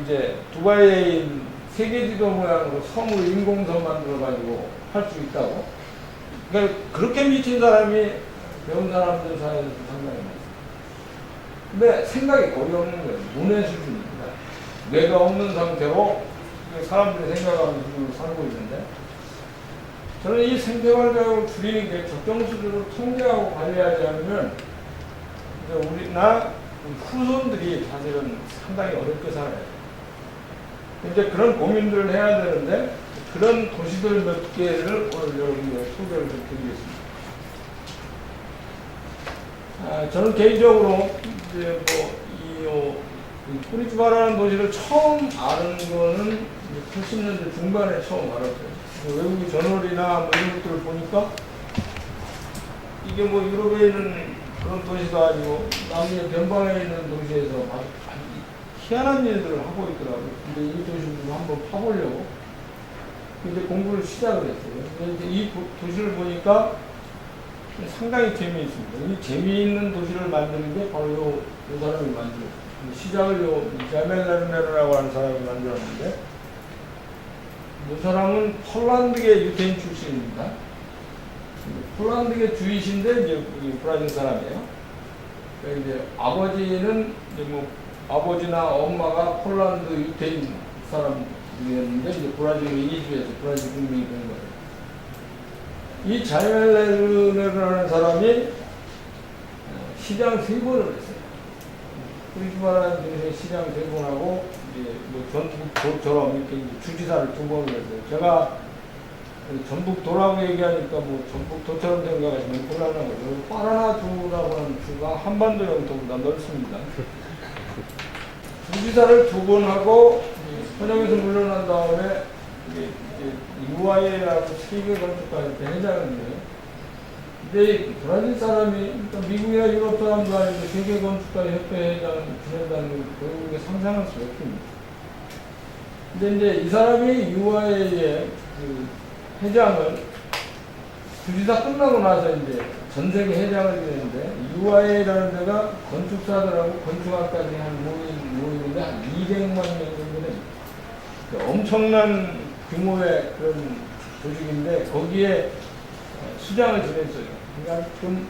이제 두바이에 세계지도 모양으로 섬으로 인공섬 만들어가지고 할 수 있다고. 그러니까 그렇게 미친 사람이 배운 사람들 사이에서 상당히 많습니다. 근데 생각이 거의 없는 거예요. 문의 수준입니다. 뇌가 없는 상태로 사람들이 생각하는 수준으로 살고 있는데, 저는 이 생태발자국을 줄이는 게 적정 수준으로 통제하고 관리하지 않으면 우리나 후손들이 사실은 상당히 어렵게 살아요. 이제 그런 고민들을 해야 되는데, 그런 도시들 몇 개를 오늘 여러분께 소개를 좀 드리겠습니다. 저는 개인적으로 이제 쿠리츠바라는 도시를 처음 아는 거는 80년대 중반에 처음 알았어요. 외국의 저널이나 뭐 이런 것들을 보니까 이게 뭐 유럽에 있는 그런 도시도 아니고 남미의 변방에 있는 도시에서 아주 희한한 일들을 하고 있더라고요. 근데 이 도시를 한번 파보려고 이제 공부를 시작을 했어요. 근데 이 도시를 보니까 상당히 재미있습니다. 이 재미있는 도시를 만드는 게 바로 요 사람이 만들었어요. 시작을 자멜레르네르라고 하는 사람이 만들었는데, 이 사람은 폴란드계 유태인 출신입니다. 폴란드계 주이신데 이제 브라질 사람이에요. 그러니까 이제 아버지는 이제 뭐 아버지나 엄마가 폴란드 유태인 사람이었는데 이제 브라질로 이주해서 브라질 국민이 된 거예요. 이 자멜레르네르라는 사람이 시장 3번을 했어요. 쿠리츠바라는 도시의 시장 3번하고 이제 뭐 전북도처럼 이렇게 주지사를 2번을 했어요. 제가 전북도라고 얘기하니까 뭐 전북도처럼 생각하시면 곤란한 거죠. 파라나주라고 하는 주가 한반도 영토보다 넓습니다. 주지사를 2번 하고 현역에서 물러난 다음에 UIA라고 세계 건축가협회 회장인데, 근데 브라질 사람이, 그러니까 미국이나 유럽 사람도 아니고 세계 건축가협회 회장을 지낸다는 걸 우리가 상상할 수 없습니다. 근데 이제 이 사람이 UIA의 그 회장을 주지사 끝나고 나서 이제 전 세계 회장을 지냈는데, UIA라는 데가 건축사들하고 건축학까지 한 모임인데 한 200만 명 정도 됩니다. 엄청난 규모의 그런 조직인데 거기에 수장을 지냈어요. 그러니까 좀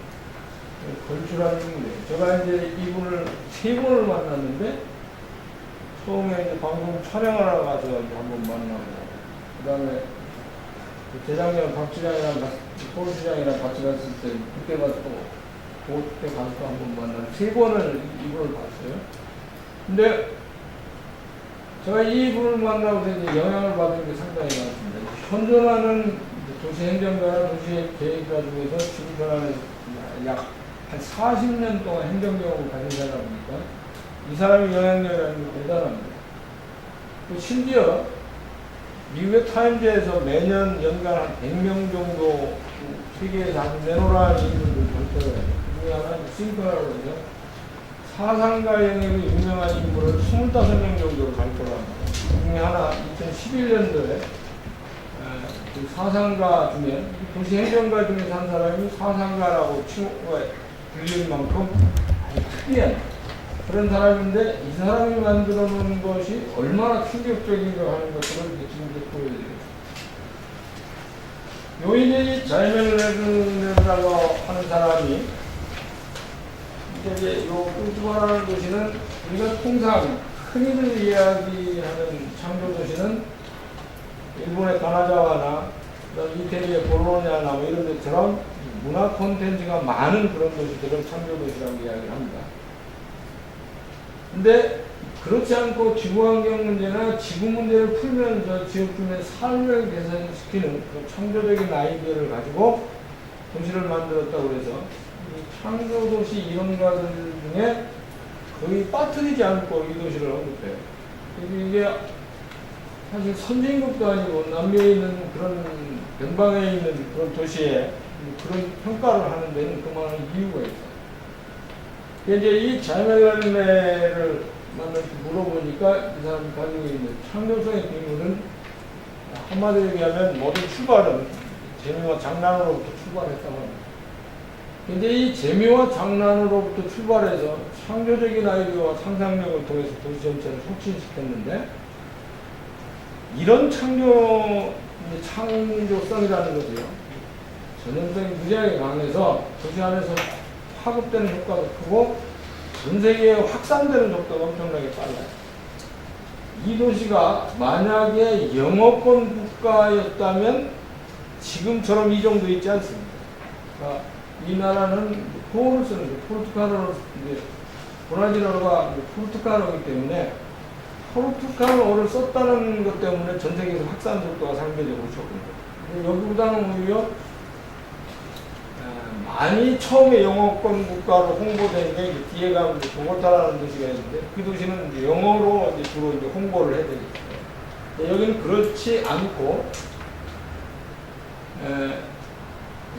걸출하는 분인데, 제가 이제 이분을 세 번을 만났는데, 처음에 이제 방송 촬영하러 가서 이제 한번 만나고, 그 다음에 재작년 박지장이랑, 서울시장이랑 같이 갔을 때, 그때 가서 그때 가서 또 한번 만나고, 세 번을 이분을 봤어요. 근데, 제가 이분을 만나고 이제 영향을 받은 게 상당히 많습니다. 현존하는 도시행정가나 도시계획가 중에서 지금 현안에서 약 한 40년 동안 행정 경험을 가진 사람이니까 이 사람의 영향력이라는 게 대단합니다. 심지어 미국의 타임즈에서 매년 연간 한 100명 정도 세계에서 아주 내노라한 인물을 발표를 해요. 그 중에 하나는 싱크라고 해서 사상가 영역의 유명한 인물을 25명 정도를 발표를 합니다. 그 중에 하나 2011년도에 그 사상가 중에 도시행정가 중에 한 사람이 사상가라고 불릴 만큼 아주 특이한 그런 사람인데 이 사람이 만들어 놓은 것이 얼마나 충격적인가 하는 것들을 지금 보여드립니다. 요인이 자이멜레르라고 하는 사람이 이제 요 꾸즈바라는 도시는 우리가 통상 흔히들 이야기하는 창조 도시는 일본의 가나자와나 이태리의 볼로냐나 뭐 이런 데처럼 문화 콘텐츠가 많은 그런 도시들을 창조 도시라고 이야기를 합니다. 근데 그렇지 않고 지구환경 문제나 지구 문제를 풀면서 지역 주민의 삶을 개선시키는 그런 창조적인 아이디어를 가지고 도시를 만들었다고 해서 이 창조도시 이론가들 중에 거의 빠뜨리지 않고 이 도시를 언급해요. 이게 사실 선진국도 아니고 남미에 있는 그런 변방에 있는 그런 도시에 그런 평가를 하는 데는 그만한 이유가 있어요. 이제 이 자이멜레르를 만나서 물어보니까 이 사람이 가지고 있는 창조성의 비밀은 한마디로 얘기하면 모든 출발은 재미와 장난으로부터 출발했다고 합니다. 근데 이 재미와 장난으로부터 출발해서 창조적인 아이디어와 상상력을 통해서 도시 전체를 촉진시켰는데 이런 창조성이라는 것이요. 전형성이 무지하게 강해서 도시 안에서 파급되는 효과가 크고 전 세계에 확산되는 속도가 엄청나게 빨라요. 이 도시가 만약에 영어권 국가였다면 지금처럼 이 정도 있지 않습니다. 그러니까 이 나라는 포어를 쓰는 거예요. 포르투갈어로 이제 브라질어가 포르투갈어이기 때문에 포르투갈어를 썼다는 것 때문에 전 세계에서 확산 속도가 상대적으로 적은 거예요. 여기보다는 오히려 많이 처음에 영어권 국가로 홍보된 게 뒤에 가면 보고타라는 도시가 있는데 그 도시는 이제 영어로 이제 주로 이제 홍보를 해야 되겠죠. 여기는 그렇지 않고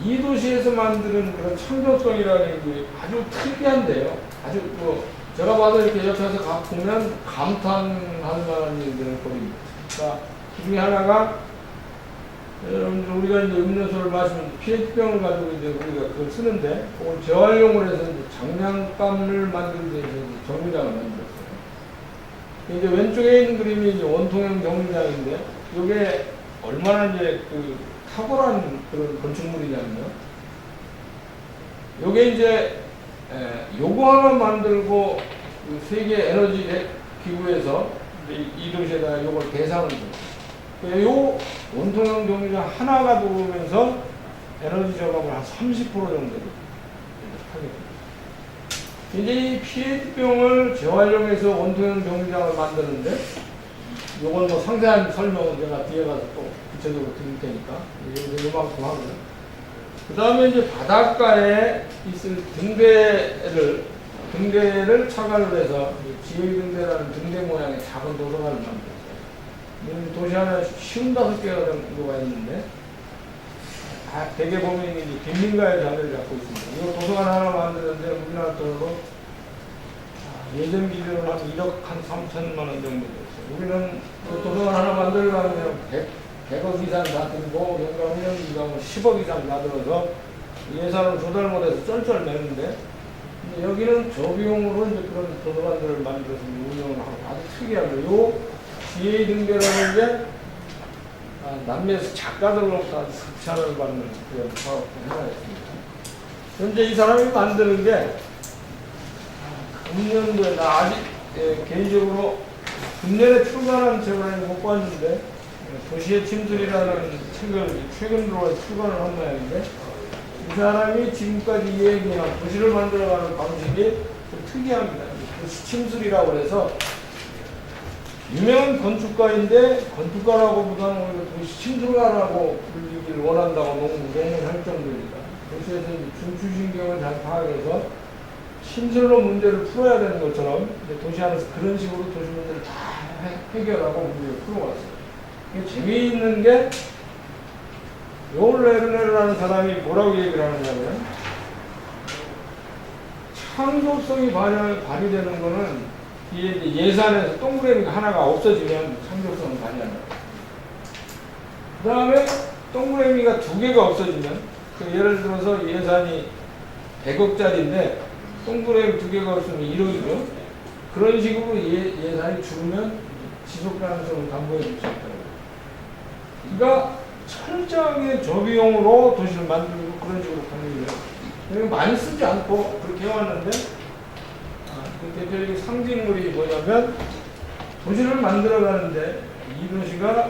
이 도시에서 만드는 그런 창조성이라는 게 아주 특이한데요. 아주 제가 봐도 이렇게 옆에서 보면 감탄할 만한 일들을 보입니다. 그러니까 그 중에 하나가 여러분들 우리가 이제 음료수를 마시면 PH병을 가지고 이제 우리가 그걸 쓰는데 그걸 재활용을 해서 이제 장난감을 만들기 위해서 정류장을 만들었어요. 이제 왼쪽에 있는 그림이 이제 원통형 정류장인데 이게 얼마나 이제 그 탁월한 그런 건축물이냐면요. 요게 이제 요거 하나 만들고 그 세계 에너지 기구에서 이 도시에다 요걸 대상을 줬어요. 요 원통형 정류장 하나가 들어오면서 에너지 절감을 한 30% 정도 하게 됩니다. 이제 이 PH병을 재활용해서 원통형 정류장을 만드는데 요건 뭐 상세한 설명은 제가 뒤에 가서 또 구체적으로 드릴 테니까 여기서 요만큼 하고요. 그 다음에 이제 바닷가에 있을 등대를 착안을 해서 지휘등대라는 등대 모양의 작은 도서관을 만들었어요. 도시 하나에 55개가 정도가 있는데 대개 보면 이제 빈민가의 자리를 갖고 있습니다. 이거 도서관 하나 만드는데 우리나라 돈으로 예전 기준으로 한 1억 한 3천만 원 정도 됐어요. 우리는 그 도서관 하나 만들려면 100억 이상 다 들고 연간 운영비가 10억 이상 다 들어서 예산을 조달 못해서 쩔쩔 매는데 여기는 저비용으로 이제 그런 도서관들을 만들어서 운영을 하고 아주 특이합니다. 요 DA 등대라는 게 남미에서 작가들로부터 아주 극찬을 받는 그런 사업 중에 하나였습니다. 현재 이 사람이 만드는 게 금년도에 나 아직 개인적으로 금년에 출간한 책을 아직 못 봤는데 도시의 침술이라는 책을 최근 들어 출간을 한 모양인데 이 사람이 지금까지 얘기한 도시를 만들어가는 방식이 좀 특이합니다. 도시 침술이라고 해서 유명한 건축가인데 건축가라고보다는 오히려 도시 침술가라고 불리기를 원한다고 논문할 정도입니다. 도시에서 중추신경을 잘 파악해서 침술로 문제를 풀어야 되는 것처럼 도시 안에서 그런 식으로 도시 문제를 다 해결하고 문제를 풀어왔어요. 재미있는 게 요울 레르네르라는 사람이 뭐라고 얘기를 하느냐면 창조성이 발휘되는 거는 이게 예산에서 동그라미가 하나가 없어지면 창조성은 발휘한다. 그 다음에 동그라미가 두 개가 없어지면 예를 들어서 예산이 100억짜리인데 동그라미 두 개가 없으면 1억이죠. 그런 식으로 예산이 줄으면 지속 가능성을 담보해 줄 수 있다고. 그러니까 철저하게 저비용으로 도시를 만들고 그런 식으로 가는 거예요. 많이 쓰지 않고 그렇게 해왔는데 그 대표적인 상징물이 뭐냐면 도시를 만들어가는데 이 도시가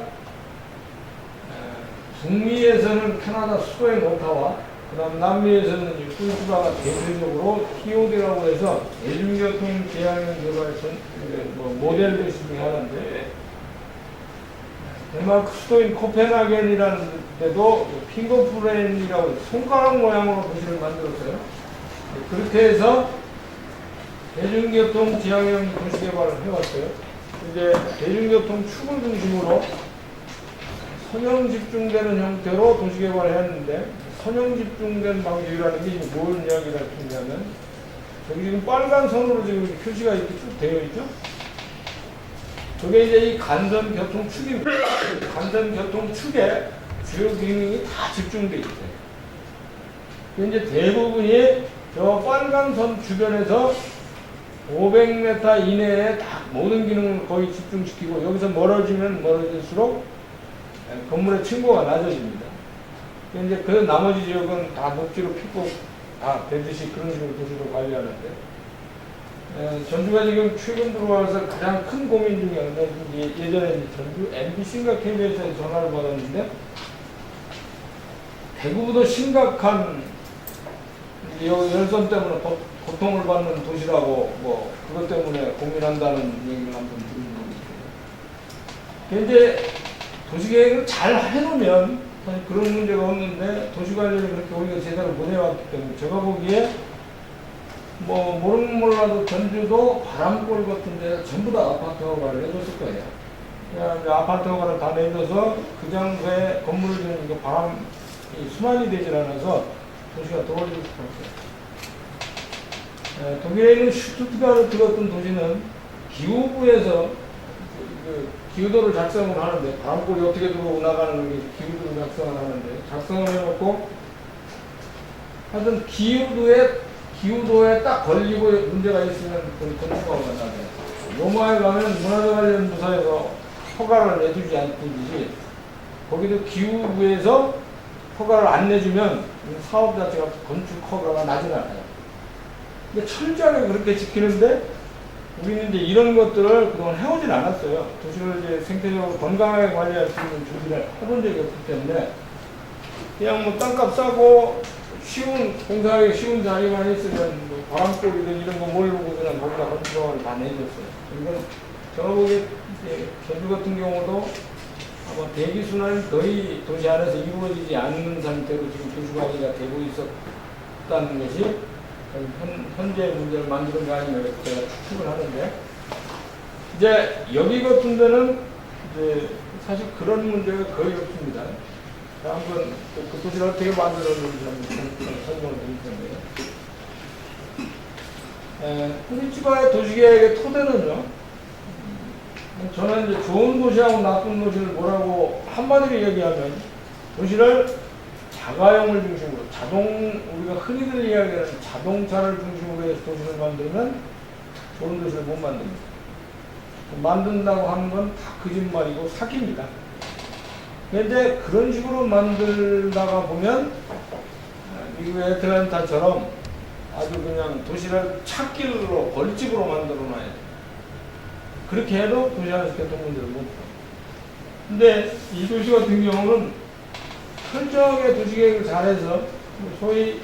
북미에서는 캐나다 수도의 오타와 그 다음 남미에서는 후르츠바가 대표적으로 TOD라고 해서 대중교통 제한형 개발 모델 도시 중에 하나인데 덴마크 수도인 코펜하겐이라는 데도 핑거프렌이라고 손가락 모양으로 도시를 만들었어요. 그렇게 해서 대중교통 지향형 도시 개발을 해왔어요. 이제 대중교통 축을 중심으로 선형 집중되는 형태로 도시 개발을 했는데 선형 집중된 방식이라는 게 지금 뭘 이야기를 했냐면 여기 지금 빨간 선으로 지금 표시가 이렇게 쭉 되어 있죠. 저게 이제 이 간선교통축입니다. 간선교통축에 주요 기능이 다 집중되어 있어요. 이제 대부분이 저 빨간 선 주변에서 500m 이내에 다 모든 기능을 거의 집중시키고 여기서 멀어지면 멀어질수록 건물의 층고가 낮아집니다. 이제 그 나머지 지역은 다 녹지로 픽고 다 되듯이 그런 식으로 도시를 관리하는데 전주가 지금 최근 들어와서 가장 큰 고민 중에 하나가 예전에 전주 MBC인가 KBS에서 전화를 받았는데 대구보다 심각한 열선 때문에 고통을 받는 도시라고 뭐 그것 때문에 고민한다는 얘기를 한번 들은 적이 있어요. 이제 도시계획을 잘 해놓으면 사실 그런 문제가 없는데 도시관리를 그렇게 우리가 제대로 못 해왔기 때문에 제가 보기에 뭐 모르는 몰라도 전주도 바람골 같은 데 전부 다 아파트 허가를 해줬을 거예요. 그냥 아파트 허가를 다 내줘서 그 장소에 건물을 지는 게 바람이 순환이 되질 않아서 도시가 돌아질 수가 없어요. 독일에 있는 슈투트가르트 같은 도시는 기후부에서 기후도를 작성을 하는데 바람골이 어떻게 들어오나가는 게 기후도를 작성을 하는데 작성을 해놓고 하여튼 기후도에 딱 걸리고 문제가 있으면 거의 건축하고 만나요. 로마에 가면 문화재관리부서에서 허가를 내주지 않듯이 거기도 기후부에서 허가를 안 내주면 사업 자체가 건축 허가가 나질 않아요. 근데 철저하게 그렇게 지키는데 우리는 이제 이런 것들을 그동안 해오진 않았어요. 도시를 이제 생태적으로 건강하게 관리할 수 있는 준비를 해본 적이 없기 때문에 그냥 뭐 땅값 싸고 공사하기 쉬운 자리만 있으면 뭐 바람골이든 이런 거 모르고 그냥 거기다 건축허가를 다 내줬어요. 그러니까 제가 보기에 전주 같은 경우도 아마 대기순환이 거의 도시 안에서 이루어지지 않는 상태로 지금 도시관리가 되고 있었다는 것이 현재 문제를 만드는 거 아니냐 제가 추측을 하는데 이제 여기 같은 데는 이제 사실 그런 문제가 거의 없습니다. 한번 그 도시를 어떻게 만들었는지 한번 설명을 드릴 텐데요. 후르츠바의 도시계획의 토대는요. 저는 이제 좋은 도시하고 나쁜 도시를 뭐라고 한마디로 얘기하면 도시를 자가용을 중심으로 우리가 흔히들 이야기하는 자동차를 중심으로 해서 도시를 만들면 좋은 도시를 못 만듭니다. 만든다고 하는 건 다 거짓말이고 사기입니다. 그런데 그런 식으로 만들다가 보면 미국의 애틀랜타처럼 아주 그냥 도시를 찻길로 벌집으로 만들어 놔야 돼. 그렇게 해도 도시 안에서 교통 문제를 못 푼다. 근데 이 도시 같은 경우는 철저하게 도시계획을 잘해서 소위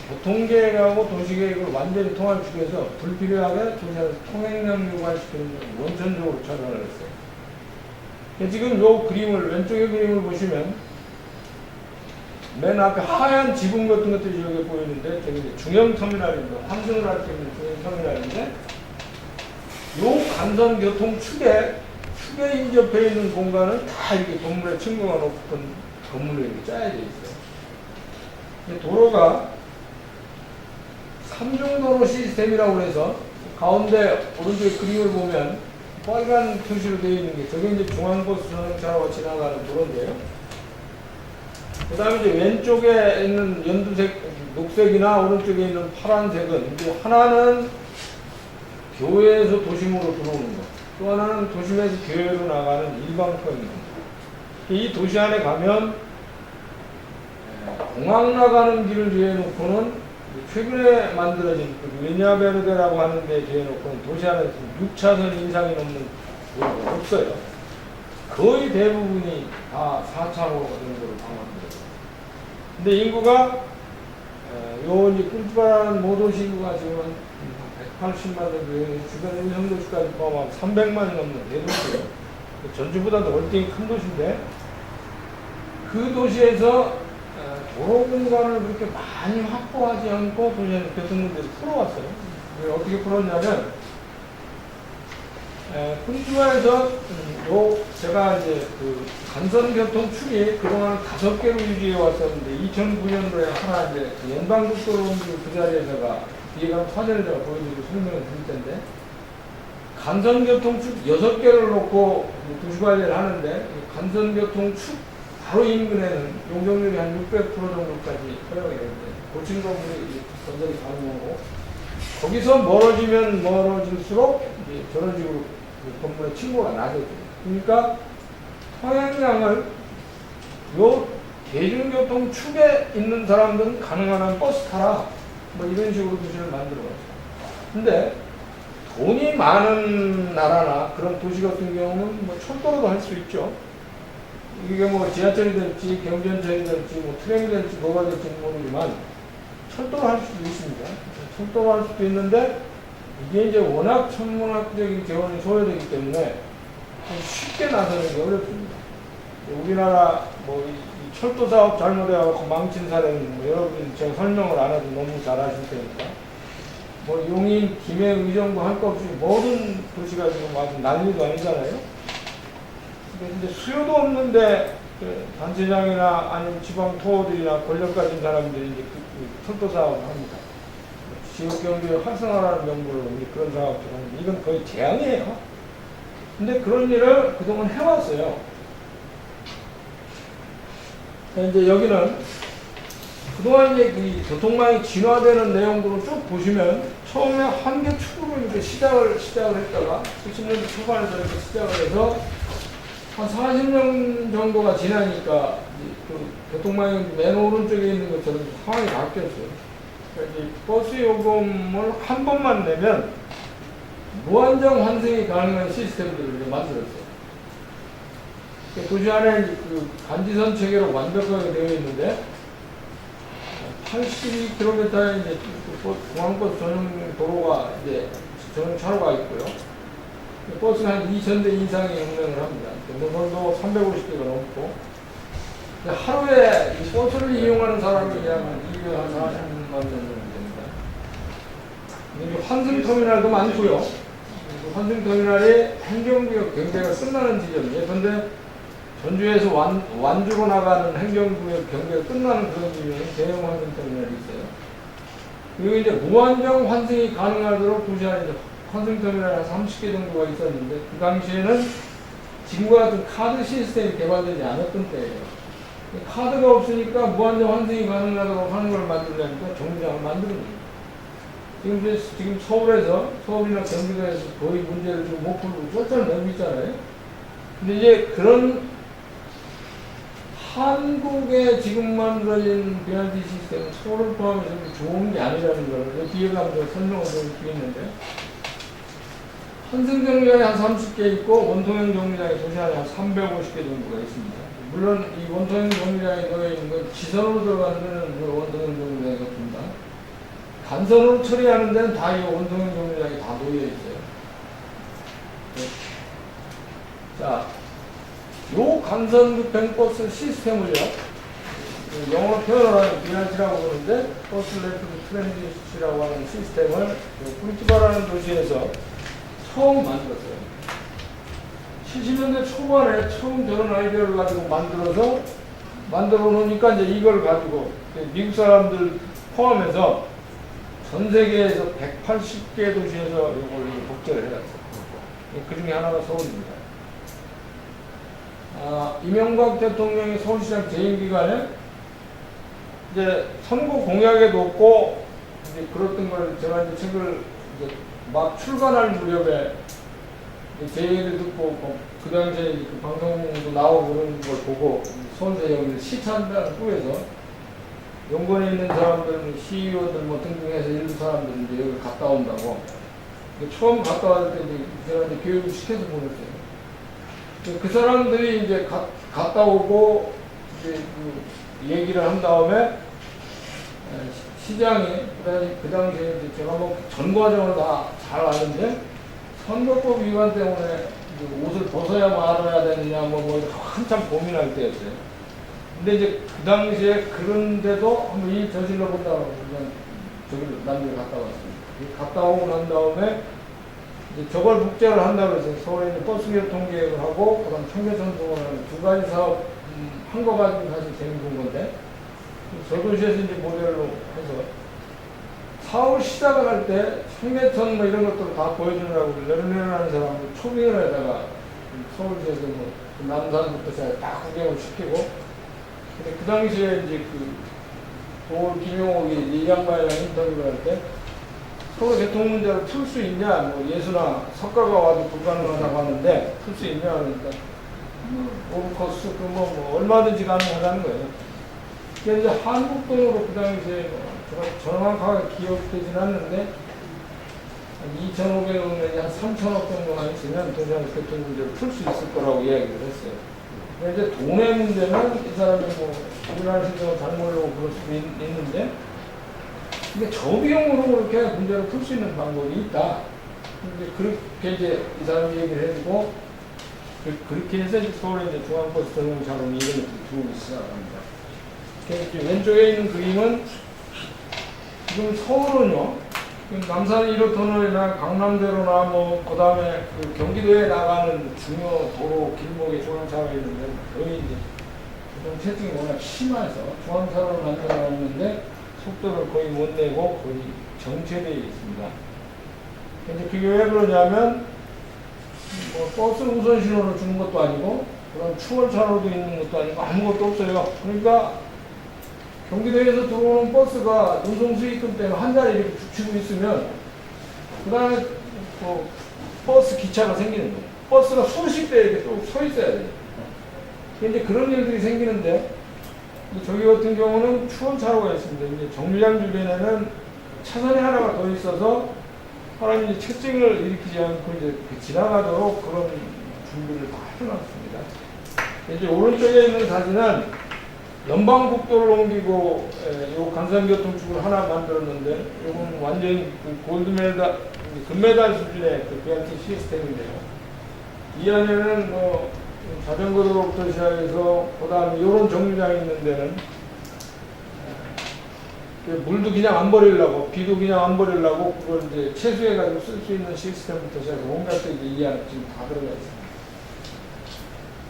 교통계획하고 도시계획을 완전히 통합시켜서 불필요하게 도시 안에서 통행량 유발시키는 원천적으로 처단을 했어요. 지금 요 그림을, 왼쪽의 그림을 보시면 맨 앞에 하얀 지붕 같은 것들이 여기 보이는데 저기 이제 중형터미널입니다. 환승을 할 때 있는 중형터미널인데 요 간선교통축에 인접해 있는 공간은 다 이렇게 건물의 층고가 높은 건물로 이렇게 짜여져 있어요. 도로가 삼중도로 시스템이라고 해서 가운데 오른쪽에 그림을 보면 빨간 표시로 되어 있는 게 저게 이제 중앙버스 전용차로 지나가는 도로인데요. 그 다음에 이제 왼쪽에 있는 연두색, 녹색이나 오른쪽에 있는 파란색은 이제 하나는 교외에서 도심으로 들어오는 것, 또 하나는 도심에서 교외로 나가는 일방편입니다. 이 도시 안에 가면 공항 나가는 길을 위해 놓고는 최근에 만들어진 르냐베르데라고 하는 데 뒤에 놓고는 도시 안에 6차선 이상이 넘는 도로가 없어요. 거의 대부분이 다 4차로 정도로 방합니다. 근데 인구가 요 이제 꿀집바라는 모도시 인구가 지금 180만 정도, 주변 인성도시까지 포함하면 300만이 넘는 대도시예요. 전주보다도 월등히 큰 도시인데 그 도시에서 도로 공간을 그렇게 많이 확보하지 않고 도시에서 교통 문제를 풀어왔어요. 어떻게 풀었냐면 꿀집바에서 제가 이제 그 간선교통축이 그동안 5개로 유지해 왔었는데 2009년도에 하나 이제 그 연방국도로 그 자리에다가 뒤에 가면 사진을 제가 보여드리고 설명을 드릴 텐데 간선교통축 6개를 놓고 도시관리를 하는데 간선교통축 바로 인근에는 용적률이 한 600% 정도까지 허용이 되는데 고층 건물이 건설이 가능하고 거기서 멀어지면 멀어질수록 이제 저런 식으로 건물의 층고가 낮아져요. 그러니까 통행량을 요 대중교통 축에 있는 사람들은 가능한 한 버스 타라 뭐 이런 식으로 도시를 만들어갔어요. 근데 돈이 많은 나라나 그런 도시 같은 경우는 뭐 철도로도 할 수 있죠. 이게 뭐 지하철이 될지 경전철이 될지 뭐 트램이 될지 뭐가 될지는 모르지만 철도로 할 수도 있습니다. 철도로 할 수도 있는데 이게 이제 워낙 천문학적인 재원이 소요되기 때문에 쉽게 나서는 게 어렵습니다. 우리나라 뭐 이 철도 사업 잘못해갖고 망친 사례는 뭐 여러분 제가 설명을 안 해도 너무 잘 아실 테니까 뭐 용인, 김해, 의정부 할 것 없이 모든 도시가 지금 아주 난리도 아니잖아요. 근데 이제 수요도 없는데 단체장이나 아니면 지방 토호들이나 권력 가진 사람들이 이제 그 철도 사업을 합니다. 지역 경제를 활성화하는 명분으로 그런 사업들을 하는데 이건 거의 재앙이에요. 근데 그런 일을 그동안 해왔어요. 이제 여기는 그동안 이제 그 교통망이 진화되는 내용들을 쭉 보시면 처음에 한 개 축으로 이렇게 시작을 했다가 70년대 초반에서 이렇게 시작을 해서 한 40년 정도가 지나니까 그 교통망이 맨 오른쪽에 있는 것처럼 상황이 바뀌었어요. 그러니까 이제 버스 요금을 한 번만 내면 무한정 환승이 가능한 시스템들을 만들었어요. 도시 안에 그 간지선 체계로 완벽하게 되어 있는데 82km의 이제 공항버스 전용 도로가 이제 전용 차로가 있고요. 버스는 한 2,000대 이상이 운행을 합니다. 노선도 350대가 넘고 하루에 이 버스를 이용하는 사람이 한 240만 명 정도 됩니다. 환승터미널도 많고요. 환승터미널이 행정구역 경계가 끝나는 지점이에요. 그런데 전주에서 완주로 나가는 행정구역 경계가 끝나는 그런 지점에 대형 환승터미널이 있어요. 그리고 이제 무한정 환승이 가능하도록 도시 안에 환승터미널 한 30개 정도가 있었는데 그 당시에는 지금과 같은 카드 시스템이 개발되지 않았던 때예요. 카드가 없으니까 무한정 환승이 가능하도록 하는 걸 만들려니까 정류장을 만드는 거예요. 지금 서울이나 경기도에서 거의 문제를 좀 못 풀고 쫓아내고 있잖아요. 근데 이제 그런 한국에 지금 만들어진 BRT 시스템은 서울을 포함해서 좋은 게 아니라는 걸 뒤에 가면 설명을 좀 드리는데, 한승 정류장이 한 30개 있고 원통형 정류장이 도시 안에 한 350개 정도가 있습니다. 물론 이 원통형 정류장에 놓여 있는 건 지선으로 들어가는 그 원통형 정류장이 없습니다. 간선으로 처리하는 데는 다 이 원통형 정류장이 다 놓여 있어요. 네. 자, 요 간선 급행버스 시스템을요, 영어로 표현을 하면 BRT라고 그러는데, 버스 레프트 트랜지스트라고 하는 시스템을 쿠리티바라는 도시에서 처음 만들었어요. 70년대 초반에 처음 저런 아이디어를 가지고 만들어 놓으니까 이제 이걸 가지고 미국 사람들 포함해서 전 세계에서 180개 도시에서 이걸 복제를 해놨어요. 그 중에 하나가 서울입니다. 이명박 대통령이 서울시장 재임 기간에 이제 선거 공약에도 없고 이제 그랬던 걸 제가 이제 책을 이제 막 출간할 무렵에 제 얘기를 듣고 그 당시에 그 방송도 나오고 그런 걸 보고 서울대 여기를 시찰한다는 꿈에서 연구원에 있는 사람들, CEO들 뭐 등등해서 일부 사람들이 이제 여기 갔다 온다고. 처음 갔다 왔을 때 제가 이제 교육을 시켜서 보냈어요. 그 사람들이 이제 갔다 오고 이제 그 얘기를 한 다음에 시장이 그 당시에 이제 제가 뭐 전 과정을 다 잘 아는데 선거법 위반 때문에 옷을 벗어야 말아야 되느냐 뭐 한참 고민할 때였어요. 근데 이제 그 당시에 그런데도 한번 이 저질러 본다고 그냥 저기로 남들 갔다 왔습니다. 갔다 오고 난 다음에 이제 저걸 복제를 한다고 해서 서울에 있는 버스 교통 계획을 하고 그다음 청계천 동원하는 두 가지 사업 한 거 가지고 사실 재밌는 건데 저도시에서 이제 모델로 해서 사업을 시작을 할 때 청계천 뭐 이런 것들을 다 보여주느라고 레르네라는 사람을 초빙을 해다가 서울시에서 뭐 남산부터 시작해 딱 구경을 시키고 근데 그 당시에 이제 그 도울 김용옥이 이 양반이랑 인터뷰를 할 때 서울 교통 문제를 풀 수 있냐 뭐 예수나 석가가 와도 불가능하다고 하는데 풀 수 있냐 그러니까 오브코스 뭐 얼마든지 가능하다는 거예요. 그러니까 이제 한국돈으로 그 당시에 정확하게 기억되진 않는데 2,500억 내지 한 3,000억 정도만 있으면 도시락 교통 문제를 풀 수 있을 거라고 이야기를 했어요. 근데 이제 돈의 문제는 이 사람이 뭐 우리나라 시장을 잘 모르고 그럴 수도 있는데 근데 저비용으로 그렇게 문제를 풀 수 있는 방법이 있다. 근데 그렇게 이제 이 사람이 얘기를 해주고 그렇게 해서 이제 서울에 이제 중앙버스 전용 차로는 이런 것들이 들어오기 시작합니다. 왼쪽에 있는 그림은 지금 서울은요, 남산 1호 터널이나 강남대로나 뭐 그다음에 그 경기도에 나가는 중요 도로 길목에 중앙차로가 있는데 거의 이제 교통 체증이 워낙 심해서 중앙차로를 만들어놨는데 속도를 거의 못 내고 거의 정체되어 있습니다. 근데 그게 왜 그러냐면 뭐 버스 우선 신호를 주는 것도 아니고 그런 추월차로도 있는 것도 아니고 아무것도 없어요. 그러니까 경기도에서 들어오는 버스가 운송 수익금 때문에 한 자리 이렇게 붙이고 있으면 그 다음에 또 버스 기차가 생기는 거예요. 버스가 수십 대 이렇게 또 서 있어야 돼요. 이제 그런 일들이 생기는데 저기 같은 경우는 추월차로가 있습니다. 이제 정류장 주변에는 차선이 하나가 더 있어서 사람이 이제 체증을 일으키지 않고 이제 지나가도록 그런 준비를 다 해놨습니다. 이제 오른쪽에 있는 사진은 연방국도를 옮기고 요 간선교통축을 하나 만들었는데 이건 완전 그 골드메달, 금메달 수준의 그 BRT 시스템인데요. 이 안에는 뭐 자전거도로부터 시작해서 그다음에 이런 정류장이 있는 데는 물도 그냥 안 버리려고 비도 그냥 안 버리려고 그걸 이제 채수해가지고 쓸 수 있는 시스템부터 시작해서 온갖 게 이 안에 지금 다 들어가 있습니다.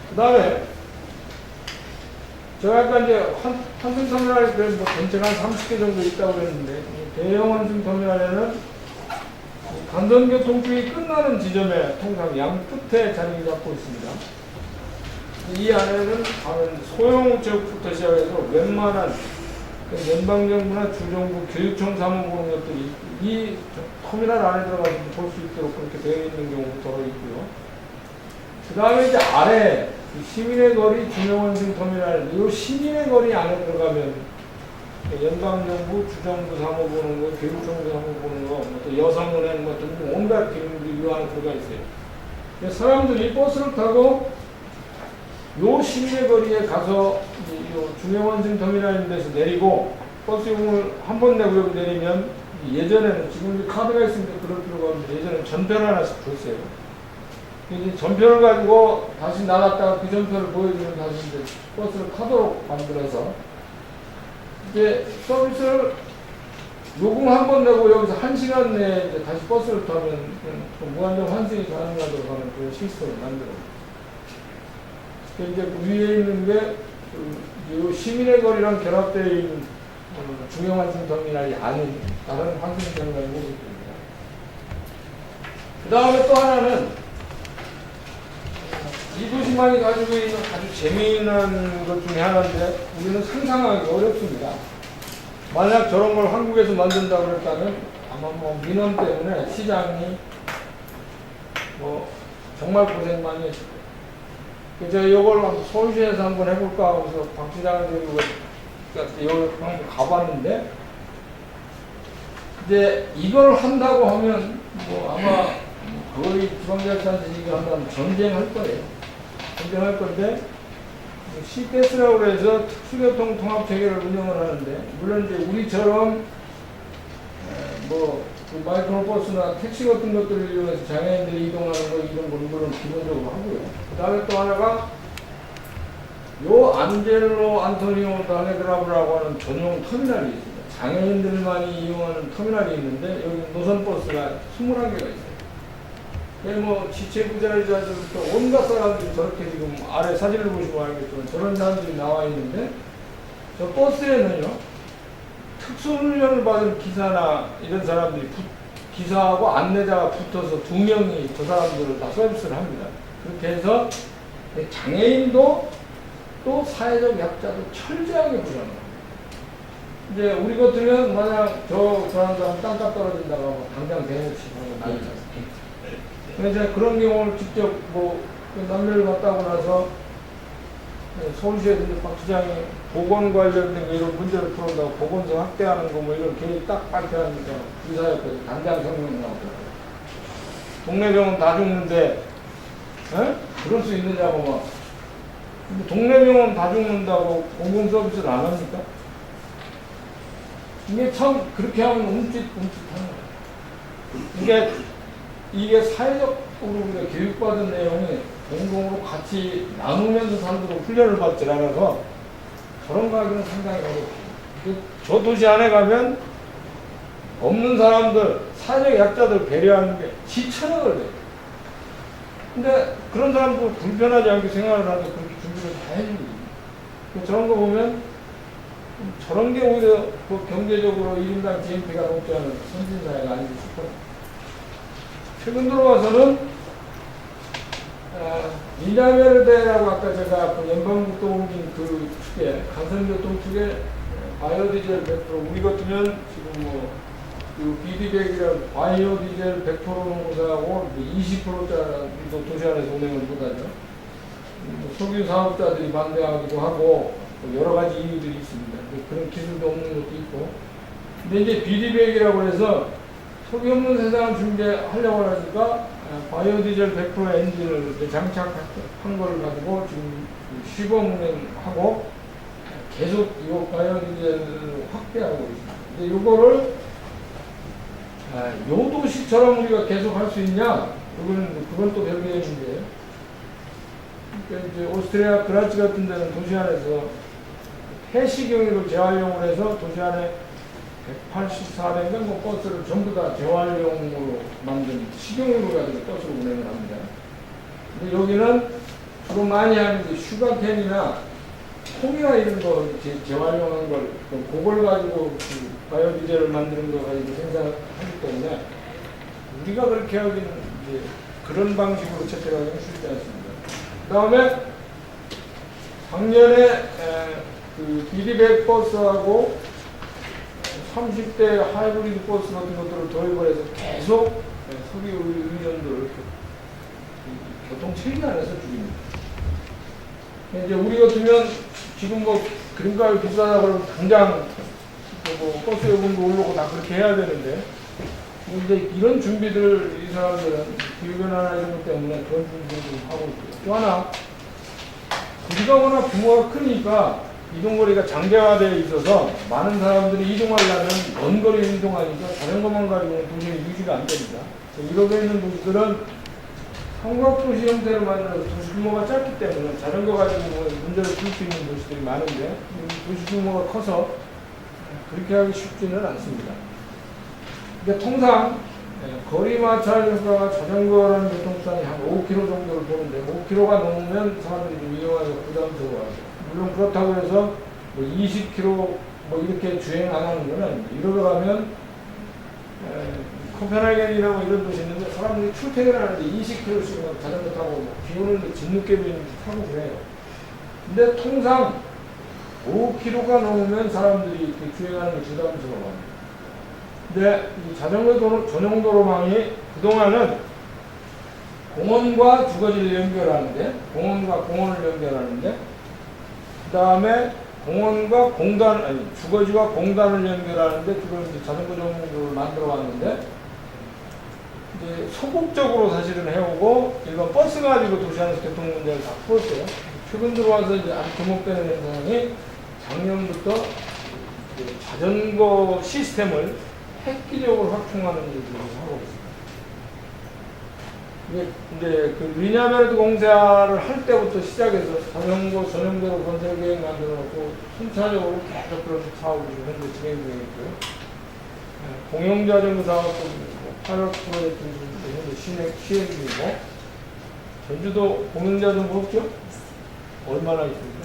그 다음에 제가 아까 이제 환승터미널에 뭐 전체가 한 30개 정도 있다고 그랬는데 대형 환승터미널에는 간선교통축이 끝나는 지점에 통상 양 끝에 자리 잡고 있습니다. 이 안에는 소형우체국부터 시작해서 웬만한 연방정부나 주정부 교육청 사무부는 것들이 이 터미널 안에 들어가서 볼 수 있도록 그렇게 되어 있는 경우도 더러 있고요. 그 다음에 이제 아래 시민의 거리 중형원층 터미널, 이 시민의 거리 안에 들어가면 연방정부, 주정부 사무 보는 거, 교육정부 사무 보는 거, 또 여성은행 뭐 등등 온갖 기능들이 이 안에 들어가 있어요. 사람들이 버스를 타고 요 시민의 거리에 가서 중형원층 터미널 데서 내리고 버스 요금을 한 번 내고 여기 내리면 예전에는 지금 카드가 있으니까 그럴 필요가 없는데 예전에는 전표를 하나씩 줬어요. 이제 전표를 가지고 다시 나갔다가 그 전표를 보여주면 다시 이제 버스를 타도록 만들어서 이제 서비스를 요금 한 번 내고 여기서 1시간 내에 이제 다시 버스를 타면 무한정 환승이 가능하도록 하는 그런 시스템을 만들어요. 이제 그 위에 있는 게 그 시민의 거리랑 결합되어 있는 중형환승 터미널이 아닌 다른 환승 터미널의 모습입니다. 그 다음에 또 하나는 이 도시만이 가지고 있는 아주 재미있는 것 중에 하나인데 우리는 상상하기 어렵습니다. 만약 저런 걸 한국에서 만든다고 그랬다면 아마 뭐 민원 때문에 시장이 뭐 정말 고생 많이 했을 거예요. 제가 이걸 서울시에서 한번 해볼까 하고서 박 시장한테 이걸 한번 가봤는데 이제 이걸 한다고 하면 뭐 아마 거의 지방자치단체 이거 한다면 전쟁할 거예요. 전쟁할 건데 시가스라고 해서 특수교통 통합 체계를 운영을 하는데 물론 이제 우리처럼 뭐 그 마이크로버스나 택시 같은 것들을 이용해서 장애인들이 이동하는 거 이런 거는 기본적으로 하고요. 그 다음에 또 하나가 요 안젤로 안토니오 다네그라브라고 하는 전용 터미널이 있습니다. 장애인들만이 이용하는 터미널이 있는데 여기 노선버스가 21개가 있어요. 뭐 지체부자리자들부터 온갖 사람들이 저렇게 지금 아래 사진을 보시면 알겠지만 저런 사람들이 나와 있는데 저 버스에는요 특수훈련을 받은 기사나 이런 사람들이 기사하고 안내자가 붙어서 2명이 저 사람들을 다 서비스를 합니다. 그렇게 해서 장애인도 또 사회적 약자도 철저하게 보장합니다. 이제 우리 같으면 만약 저 사람 땅값 떨어진다고 하면 당장 대응치고 난리 났습니다. 그래서 그런 경우를 직접 뭐 남녀를 갔다고 나서 서울시에서 박 시장이 보건 관련된 이런 문제를 풀어온다고 보건소 확대하는 거 뭐 이런 계획 딱 발표하니까 의사협회에서 당장 성명이 나오더라고요. 동네 병원 다 죽는데 그럴 수 있느냐고 막. 근데 동네 병원 다 죽는다고 공공 서비스를 안 합니까? 이게 참 그렇게 하면 움찔움찔하는 거예요. 이게 사회적으로 우리가 교육받은 내용이 공공으로 같이 나누면서 살도록 훈련을 받지 않아서 저런 거 하기는 상당히 어렵죠. 저 도시 안에 가면 없는 사람들, 사회적 약자들 배려하는 게 지천억을 돼요. 근데 그런 사람도 불편하지 않게 생활을 하는데 그렇게 준비를 다 해줍니다. 저런 거 보면 저런 게 오히려 그 경제적으로 1인당 GNP가 높지 않은 선진사회가 아닌지 싶어요. 최근 들어와서는 이나메르데라고 아까 제가 그 연방국도 옮긴 그 축에 간선교통 축에 바이오디젤 100% 우리 같으면 지금 뭐 그 비디백이라는 바이오디젤 100% 농사하고 20%짜리도 도시 안에서 운행을 못하죠. 석유 사업자들이 반대하기도 하고 여러 가지 이유들이 있습니다. 그런 기술도 없는 것도 있고. 근데 이제 비디백이라고 해서 석유 없는 세상을 준비하려고 하니까 바이오디젤 100% 엔진을 장착한 걸 가지고 지금 시범 운행하고 계속 이 바이오디젤을 확대하고 있습니다. 근데 이거를 요 도시처럼 우리가 계속 할 수 있냐? 그건 또 별개의 문제예요. 그러니까 이제 오스트리아 그라츠 같은 데는 도시 안에서 폐식용으로 재활용을 해서 도시 안에 184대인가 뭐 버스를 전부 다 재활용으로 만든 식용으로 가지고 버스로 운행을 합니다. 근데 여기는 주로 많이 하는 게 슈가캔이나 콩이나 이런 거 재활용한 걸 그걸 가지고 그 바이오디젤을 만드는 거 가지고 생산하기 때문에 우리가 그렇게 하기는 이제 그런 방식으로 채택하기는 쉽지 않습니다. 그 다음에 작년에 그 비디백 버스하고 30대 하이브리드 버스 같은 것들을 도입을 해서 계속 석유 의존도를 교통 체계 안에서 줄입니다. 이제 우리 같으면 지금 뭐 그림가가 비싸다 그러면 당장 뭐 버스 요금도 오르고 다 그렇게 해야 되는데 이제 이런 준비들을 이 사람들은 기후변화나 이런 것 때문에 그런 준비를 좀 하고 있고요. 또 하나 우리가 워낙 규모가 크니까 이동거리가 장대화되어 있어서 많은 사람들이 이동하려면 먼 거리 이동하니까 자전거만 가지고는 도저히 유지가 안 됩니다. 이렇게 있는 도시들은 삼각도시 형태를 만들어서 도시 규모가 짧기 때문에 자전거 가지고 문제를 풀 수 있는 도시들이 많은데 도시 규모가 커서 그렇게 하기 쉽지는 않습니다. 근데 통상 거리 마찰 효과가 자전거라는 교통수단이 한 5km 정도를 보는데 5km가 넘으면 사람들이 좀 이용하기가 부담스러워요. 물론 그렇다고 해서 뭐 20km 뭐 이렇게 주행 안 하는 거는 이러고 가면 코펜하겐이나 뭐 이런 도시 있는데 사람들이 출퇴근을 하는데 20km씩 자전거 타고 뭐 비 오는데 짓늦게 타고 그래요. 근데 통상 5km가 넘으면 사람들이 이렇게 주행하는 게 부담스러워요. 근데 이 자전거 전용 도로망이 그동안은 공원과 주거지를 연결하는데, 공원과 공원을 연결하는데, 그 다음에 공원과 공단, 아니, 주거지와 공단을 연결하는데, 그걸 이제 자전거 전용도로를 만들어 왔는데, 이제 소극적으로 사실은 해오고, 일반 버스 가지고 도시 안에서 교통 문제를 다 풀었어요. 최근 들어와서 이제 아주 주목되는 현상이 작년부터 자전거 시스템을 획기적으로 확충하는 일을 하고 있습니다. 이게 이제 그 리냐벨트 공사를 할 때부터 시작해서 자전거 전용도로 건설 계획 만들어 놓고 순차적으로 계속 그런 사업을 현재 진행 중에 있고요. 공영 자전거 사업도 파일럿 프로젝트 현재 시행 중이고, 전주도 공영 자전거 없죠? 얼마나 있습니까?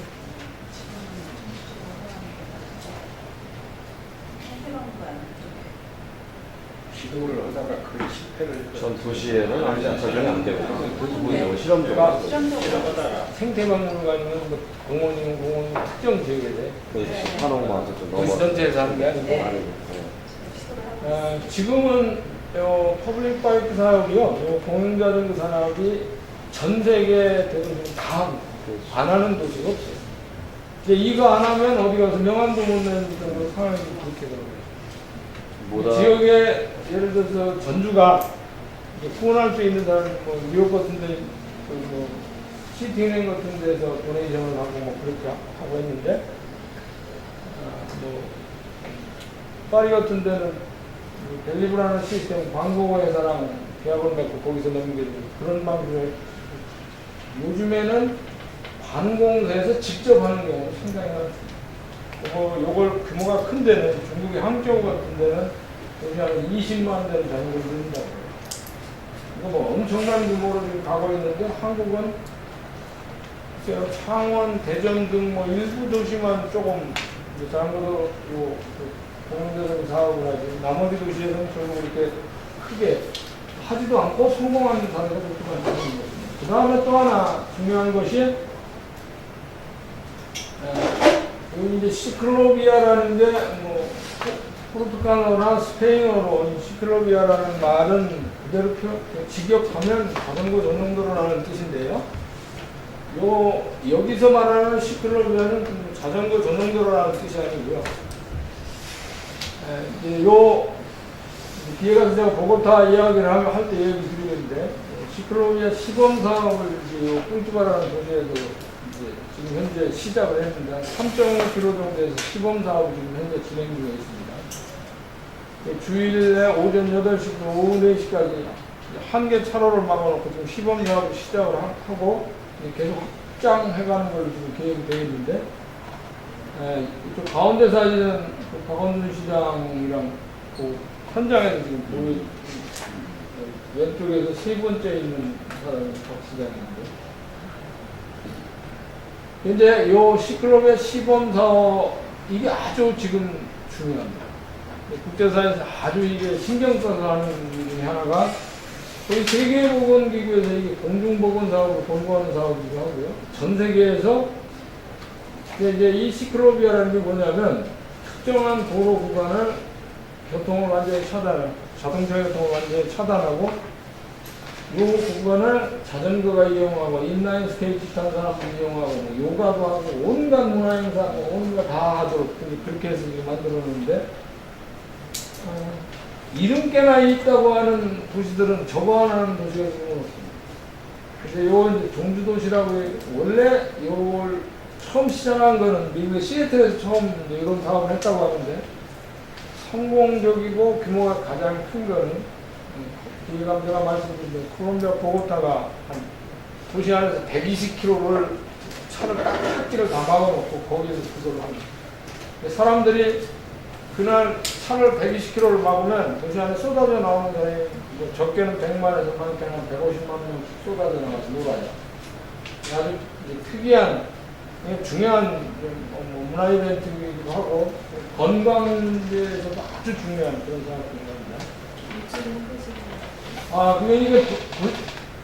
시도를 하다가 그 실패를 전 도시에는 아직 적용이 안 되고 뭐 실험적으로 그러니까 생태박물관이면 뭐 공원이면 공원 특정 지역에 돼. 한옥마을도 좀 도시 넘어. 전체에서 하는 게 아니고. 지금은 퍼블릭 바이크 사업이요, 공영자전거 산업이 전 세계 대도시 다 하고 안 하는 도시가 없어요. 이제 이거 안 하면 어디 가서 명함도 못 내는 정도 상황이 그렇게 되거든요. 지역에 예를 들어서 전주가 후원할 수 있는 사람, 뭐 뉴욕 같은데, 뭐 시티은행 같은 데서 도네이션을 하고 뭐 그렇게 하고 했는데, 뭐 파리 같은 데는 델리브라는 시스템 광고 회사랑 계약을 맺고 거기서 넘기는 그런 방식을 요즘에는 관공서에서 직접 하는 경우가 상당히 많습니다. 요걸 규모가 큰 데는 중국의 항저우 같은 데는 거의 한 20만 대를 자전거를 들린다고 해요. 이거 뭐 엄청난 규모로 지금 가고 있는데 한국은 창원, 대전 등 뭐 일부 도시만 조금 자전거도 공영자전거 사업을 하지 나머지 도시에서는 결국 이렇게 크게 하지도 않고 성공하는 사례가 그렇게 많다는 것입니다. 그 다음에 또 하나 중요한 것이 여기 이제 시클로비아라는 게 뭐 포르투갈어나 스페인어로 시클로비아라는 말은 그대로 직역하면 자전거 전용도로라는 뜻인데요. 여기서 말하는 시클로비아는 자전거 전용도로라는 뜻이 아니고요. 뒤에 가서 제가 보고타 이야기를 할 때 얘기 드리는데, 시클로비아 시범 사업을 이제 꿀뚜바라는 도시에서 지금 현재 시작을 했는데 3.5km 정도에서 시범 사업이 지금 현재 진행 중에 있습니다. 주일에 오전 8시부터 오후 4시까지 한 개 차로를 막아놓고 지금 시범 사업을 시작을 하고 계속 확장해가는 걸로 지금 계획이 되어 있는데, 이쪽 가운데 사진은 박원순 시장이랑 그 현장에서 지금 왼쪽에서 세 번째 있는 사람이 박 시장인데, 이제 요 시클로비아 시범 사업 이게 아주 지금 중요합니다. 국제사회에서 아주 이게 신경 써서 하는 일 중에 하나가 거의 세계보건기구에서 이게 공중보건 사업을 권고하는 사업이기도 하고요. 전 세계에서 이제 이 시클로비아라는 게 뭐냐면 특정한 도로 구간을 교통을 완전히 차단하고 자동차 교통을 완전히 차단하고 공간을 자전거가 이용하고 인라인 스케이트 타는 사람도 이용하고 뭐 요가도 하고 온갖 문화행사 온갖 다 하도록 그렇게 해서 만들었는데 이름께나 있다고 하는 도시들은 저거 하나는 도시가 지금 없습니다. 근데 요 이제 종주도시라고 원래 요걸 처음 시작한 거는 미국의 시애틀에서 처음 이제 이런 사업을 했다고 하는데 성공적이고 규모가 가장 큰 거는 제가 말씀드린 대로 콜롬비아 보고타가 한 도시 안에서 120km를 차를 딱 탁기를 다 막아놓고 거기에서 그걸 합니다. 사람들이 그날 차를 120km를 막으면 도시 안에 쏟아져 나오는 사람이 뭐 적게는 100만에서 많게는 한 150만 명 쏟아져 나와서 놀아요. 아주 특이한 중요한 문화 이벤트이기도 하고 건강에서도 아주 중요한 그런 생각입니다. 그게 이게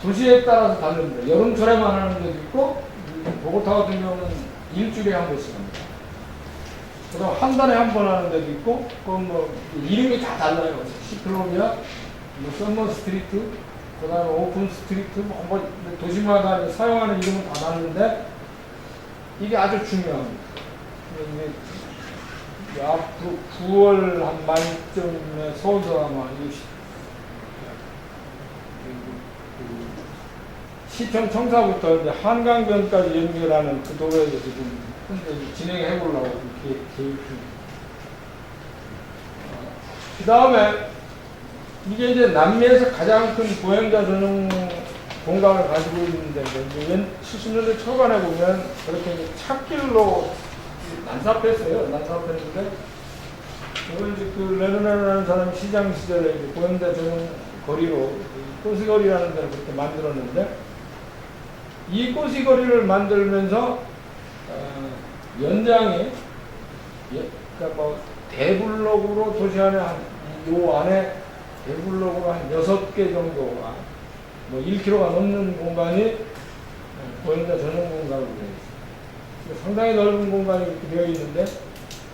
도시에 따라서 다릅니다. 여름철에만 하는 데도 있고 보고타 같은 경우는 일주일에 한 번씩 합니다. 그다음 한 달에 한 번 하는 데도 있고 그건 뭐 이름이 다 달라요. 시클로비아, 뭐 썸머 스트리트, 그다음에 오픈 스트리트 뭐 도시마다 사용하는 이름은 다 다른데 이게 아주 중요합니다. 이게 앞으로 9월 한 말쯤에 서울서 아마 시청 청사부터 이제 한강변까지 연결하는 그 도로에서 지금 현재 진행해 보려고 계획 중입니다. 그 다음에 이게 이제 남미에서 가장 큰 보행자 전용 공간을 가지고 있는데 70년대 초반에 보면 그렇게 이제 찾길로 난삽했어요. 난삽했는데 이걸 이제 그 레르네라는 사람이 시장 시절에 보행자 전용 거리로 꼬시거리라는 데를 그렇게 만들었는데 이 꼬시거리를 만들면서 연장이 그러니까 뭐 대블록으로 도시 안에 요 안에 대블록으로 한 6개 정도가 뭐 1km가 넘는 공간이 보행자 전용 공간으로 되어 있습니다. 상당히 넓은 공간이 이렇게 되어 있는데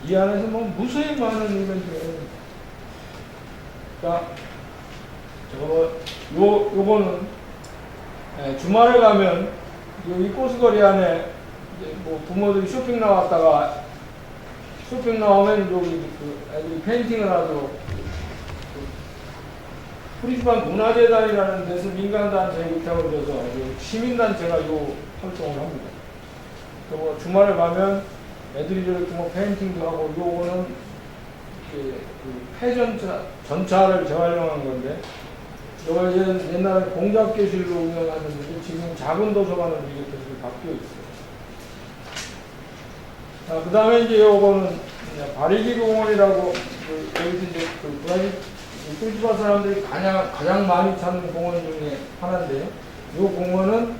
이 안에서 뭐 무수히 많은 이벤트가 있습니다. 그러니까 요거는 주말에 가면 이 꼬스거리 안에 뭐 부모들이 쇼핑 나왔다가 쇼핑 나오면 여기 그 애들이 페인팅을 하도록 프리즈반 문화재단이라는 데서 민간단체에 위탁을 줘서 시민단체가 요 활동을 합니다. 그리고 주말에 가면 애들이 저렇게 뭐 페인팅도 하고 요거는 그 폐전차를 재활용한 건데 요거 옛날에 공작교실로 운영하는데 지금 작은 도서관으로 이렇게 바뀌어 있어요. 자, 그 다음에 이제 요거는 바리기 공원이라고 여기서 이제 그 브라질 꿀집바 사람들이 가장 많이 찾는 공원 중에 하나인데요. 이 공원은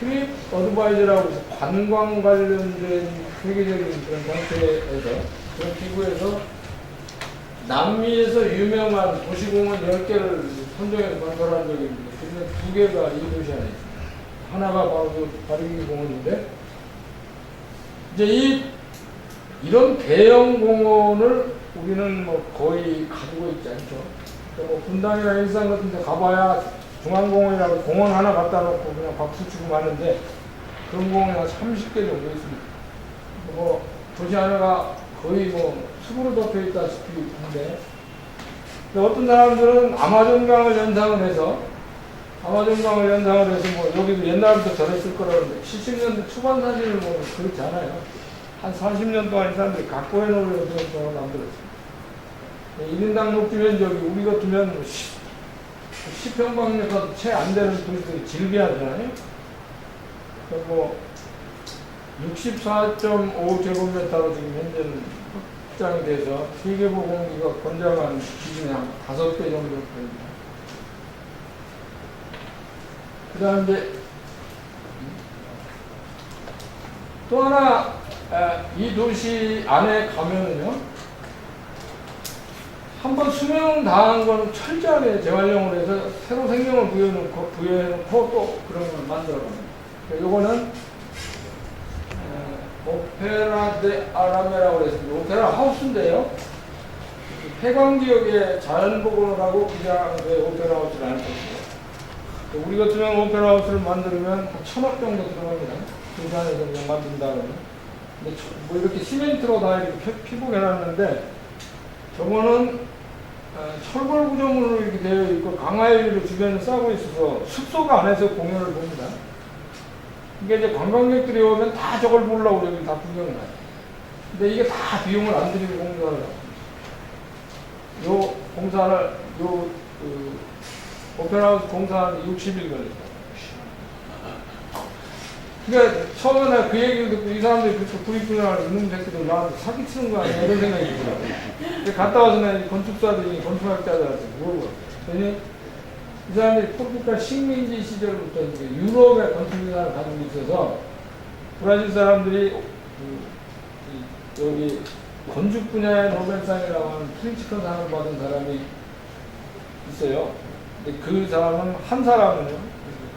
트립 어드바이저라고 해서 관광 관련된 세계적인 그런 단체에서 그런 기구에서 남미에서 유명한 도시공원 10개를 선정해서 만들어낸 적이 있는데 그 중에 2개가 이 도시 안에 있습니다. 하나가 바로 그 바리기 공원인데 이제 이런 대형 공원을 우리는 뭐 거의 가지고 있지 않죠. 뭐 분당이나 일산 같은 데 가봐야 중앙공원이라고 공원 하나 갖다 놓고 그냥 박수 치고 마는데 그런 공원이 한 30개 정도 있습니다. 뭐 도시 하나가 거의 뭐 숲으로 덮여 있다시피 한데 어떤 사람들은 아마존강을 연상을 해서 뭐 여기도 옛날부터 저랬을 거라는데 70년대 초반 사진을 보면 그렇지 않아요. 한 40년 동안 이 사람들이 갖고 해놓으려고 그런 걸 만들었어요. 1인당 녹지 면적이 우리 같으면 10평방미터도 채 안 되는 도시들이 질비하잖아요. 그리고 64.5제곱미터로 지금 현재는 확장이 돼서 세계보건기가 권장한 기준이 한 5배 정도 됩니다. 그 다음에 이제 또 하나 이 도시 안에 가면은요 한번 수명 당한 거는 철저하게 재활용을 해서 새로 생명을 부여해놓고 또 그런 걸 만들어갑니다. 요거는 오페라 데 아라메라고 해서 오페라 하우스인데요. 폐광 지역에 자연복원을 하고 그냥 오페라 하우스를 안 했거든요. 우리 같은 경우는 오페라하우스를 만들면 한 1,000억 정도 들어갑니다. 부산에서 그냥 만든다 그러면. 근데 뭐 이렇게 시멘트로 다 이렇게 피복해놨는데 저거는 철골 구조물로 이렇게 되어 있고 강화유리로 주변에 싸고 있어서 숲속 안에서 공연을 봅니다. 이게 이제 관광객들이 오면 다 저걸 보려고 여기 다 구경을 해요. 근데 이게 다 비용을 안 들이고 공사를 하고 요 공사를 오페라하우스 공사하는 60일 걸렸다. 그러니까 처음에 그 얘기를 듣고 이 사람들이 그렇게 구입분양을 이놈 새끼들 나한테 사기치는 거 아니야 이런 생각이 들더라고요. 근데 갔다 와서 는 건축사들이 건축학자들한테 물어봤어요. 그랬더니 이 사람들이 포르투갈 식민지 시절부터 이제 유럽의 건축문화를 가지고 있어서 브라질 사람들이 여기 건축 분야의 노벨상이라고 하는 프린츠컨 상을 받은 사람이 있어요. 근데 그 사람은 한 사람은요.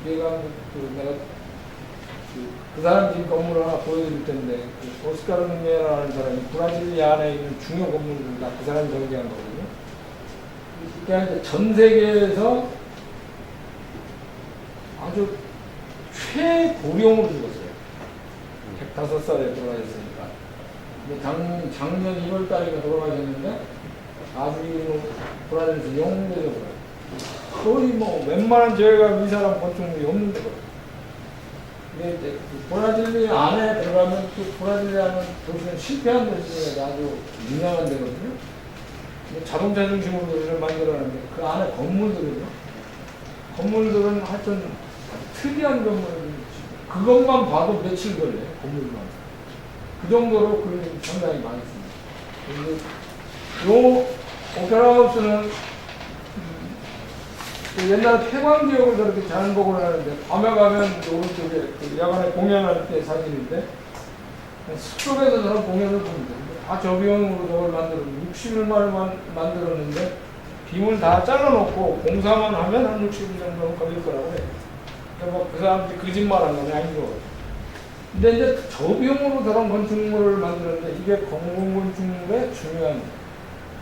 걔가 내가 그 사람 집 건물을 하나 보여드릴 텐데 그 오스카르 누니에라는 사람이 브라질리아 안에 있는 중요 건물들을 다 그 사람이 전개한 거거든요. 그러니까 전 세계에서 아주 최고령으로 죽었어요. 105살에 돌아가셨으니까. 근데 작년 1월 달에 돌아가셨는데 아주 브라질에서 영웅되서 거의 뭐 웬만한 저희가 이 사람 건축물이 없는데 근데 이제 브라질리아 안에 들어가면 그 브라질리아는 도시는 실패한 도시가 아주 유명한 데거든요. 자동차 중심으로 도시를 만들어놨는데 그 안에 건물들은 하여튼 특이한 건물이 그것만 봐도 며칠 걸려요. 건물만. 그 정도로 그 상당히 많습니다. 그런데 요 오페라하우스는 옛날 폐광지역을 저렇게 자연복을 하는데 밤에 가면 오른쪽에 그 야간에 공연할 때 사진인데 숲속에서 저런 공연을 봅니다. 다 저비용으로 저걸 만들어 60일 만에 만들었는데 빔을 다 잘라놓고 공사만 하면 한 60일 정도는 걸릴 거라고 해요. 그러니까 그 사람들이 거짓말한 건 아니고. 근데 이제 저비용으로 저런 건축물을 만들었는데 이게 공공건축물의 중요한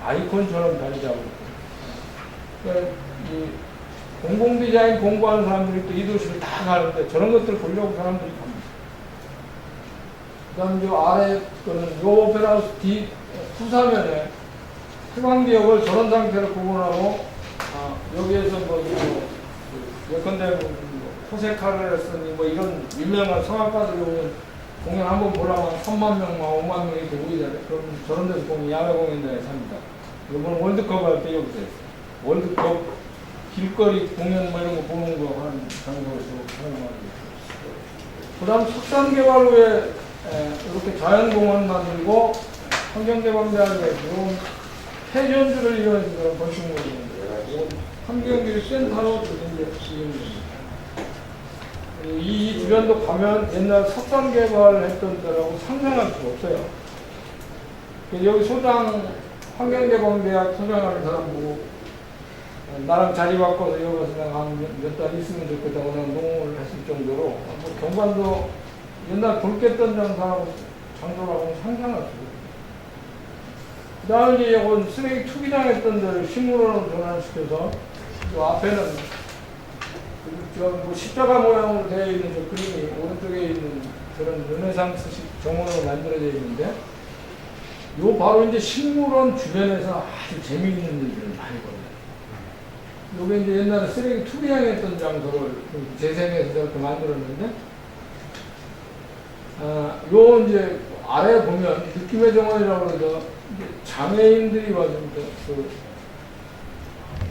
아이콘처럼 자리 잡고 그러니까 이 공공디자인 공부하는 사람들이 또 이 도시를 다 가는데 저런 것들을 보려고 사람들이 갑니다. 그 다음 요 아래 거는 요 오페라하우스 뒤 후사면에 폐광지역을 저런 상태로 구분하고 여기에서 뭐 예컨대 뭐 호세카르레스니 뭐 이런 유명한 성악가들이 오면 공연 한번 보려면 3만 명, 5만 명이 이렇게 모이잖아요. 그럼 저런 데서 보면 야외 공연장에 삽니다. 이번 월드컵 할 때 여기서 했어요. 월드컵 길거리 공연 뭐 이런 거 보는 거 하는 장소에서 사용하는 그 다음 석산 개발 후에 이렇게 자연공원 만들고 환경개방대학에 이런 폐전주를 이용해서 그런 건축물이 있는데 환경기술 센터로 이제 이용됩니다. 이 주변도 가면 옛날 석산 개발했던 데라고 상상할 수가 없어요. 여기 소장 환경개방대학 소장하는 사람 보고 나랑 자리 바꿔서 여기 가서 내가 몇 달 있으면 좋겠다고 내가 농을 했을 정도로 뭐 경관도 옛날 돌겠던 장소라고 상상할 수가 없어요. 그 다음에 이제 이건 쓰레기 투기장 했던 데를 식물원으로 전환시켜서 그 앞에는 뭐 십자가 모양으로 되어 있는 저 그림이 오른쪽에 있는 그런 르네상스식 정원으로 만들어져 있는데 요 바로 이제 식물원 주변에서 아주 재미있는 일들을 많이 벌어요. 요게 이제 옛날에 쓰레기 투기장했던 장소를 재생해서 저렇게 만들었는데 요 이제 아래 보면 느낌의 정원이라고 해서 장애인들이 와서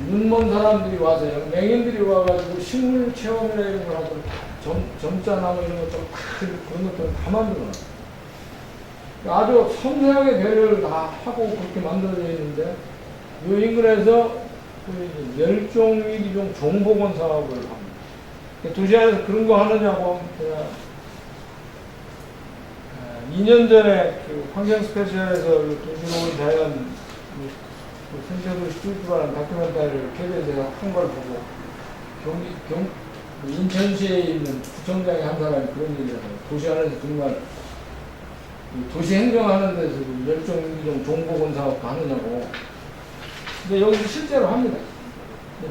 눈먼 사람들이 와서요. 맹인들이 와가지고 식물 체험이나 이런 걸 하고 점자나무 이런 것들 그런 것들을 다 만들어놔요. 아주 섬세하게 배려를 다 하고 그렇게 만들어져 있는데 이 인근에서 멸종위기종 종복원 사업을 합니다. 도시안에서 그런 거 하느냐고 제가 2년 전에 그 환경 스페셜에서 도시로운 자연 생태도시 뚫기라는 다큐멘터리를 KBS에서 한 걸 보고 인천시에 있는 구청장의 한 사람이 그런 얘기를 해요. 도시 안에서 정말 도시 행정하는 데서 멸종위기종 종복원 사업도 하느냐고. 근데 여기서 실제로 합니다.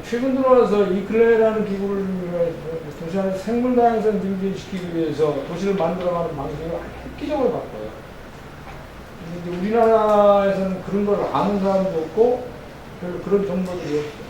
최근 들어와서 이 클레라는 기구를 도시 안에 생물 다양성 증진시키기 위해서 도시를 만들어가는 방식을 획기적으로 바꿔요. 근데 우리나라에서는 그런 걸 아는 사람도 없고 별로 그런 정보들이 없어요.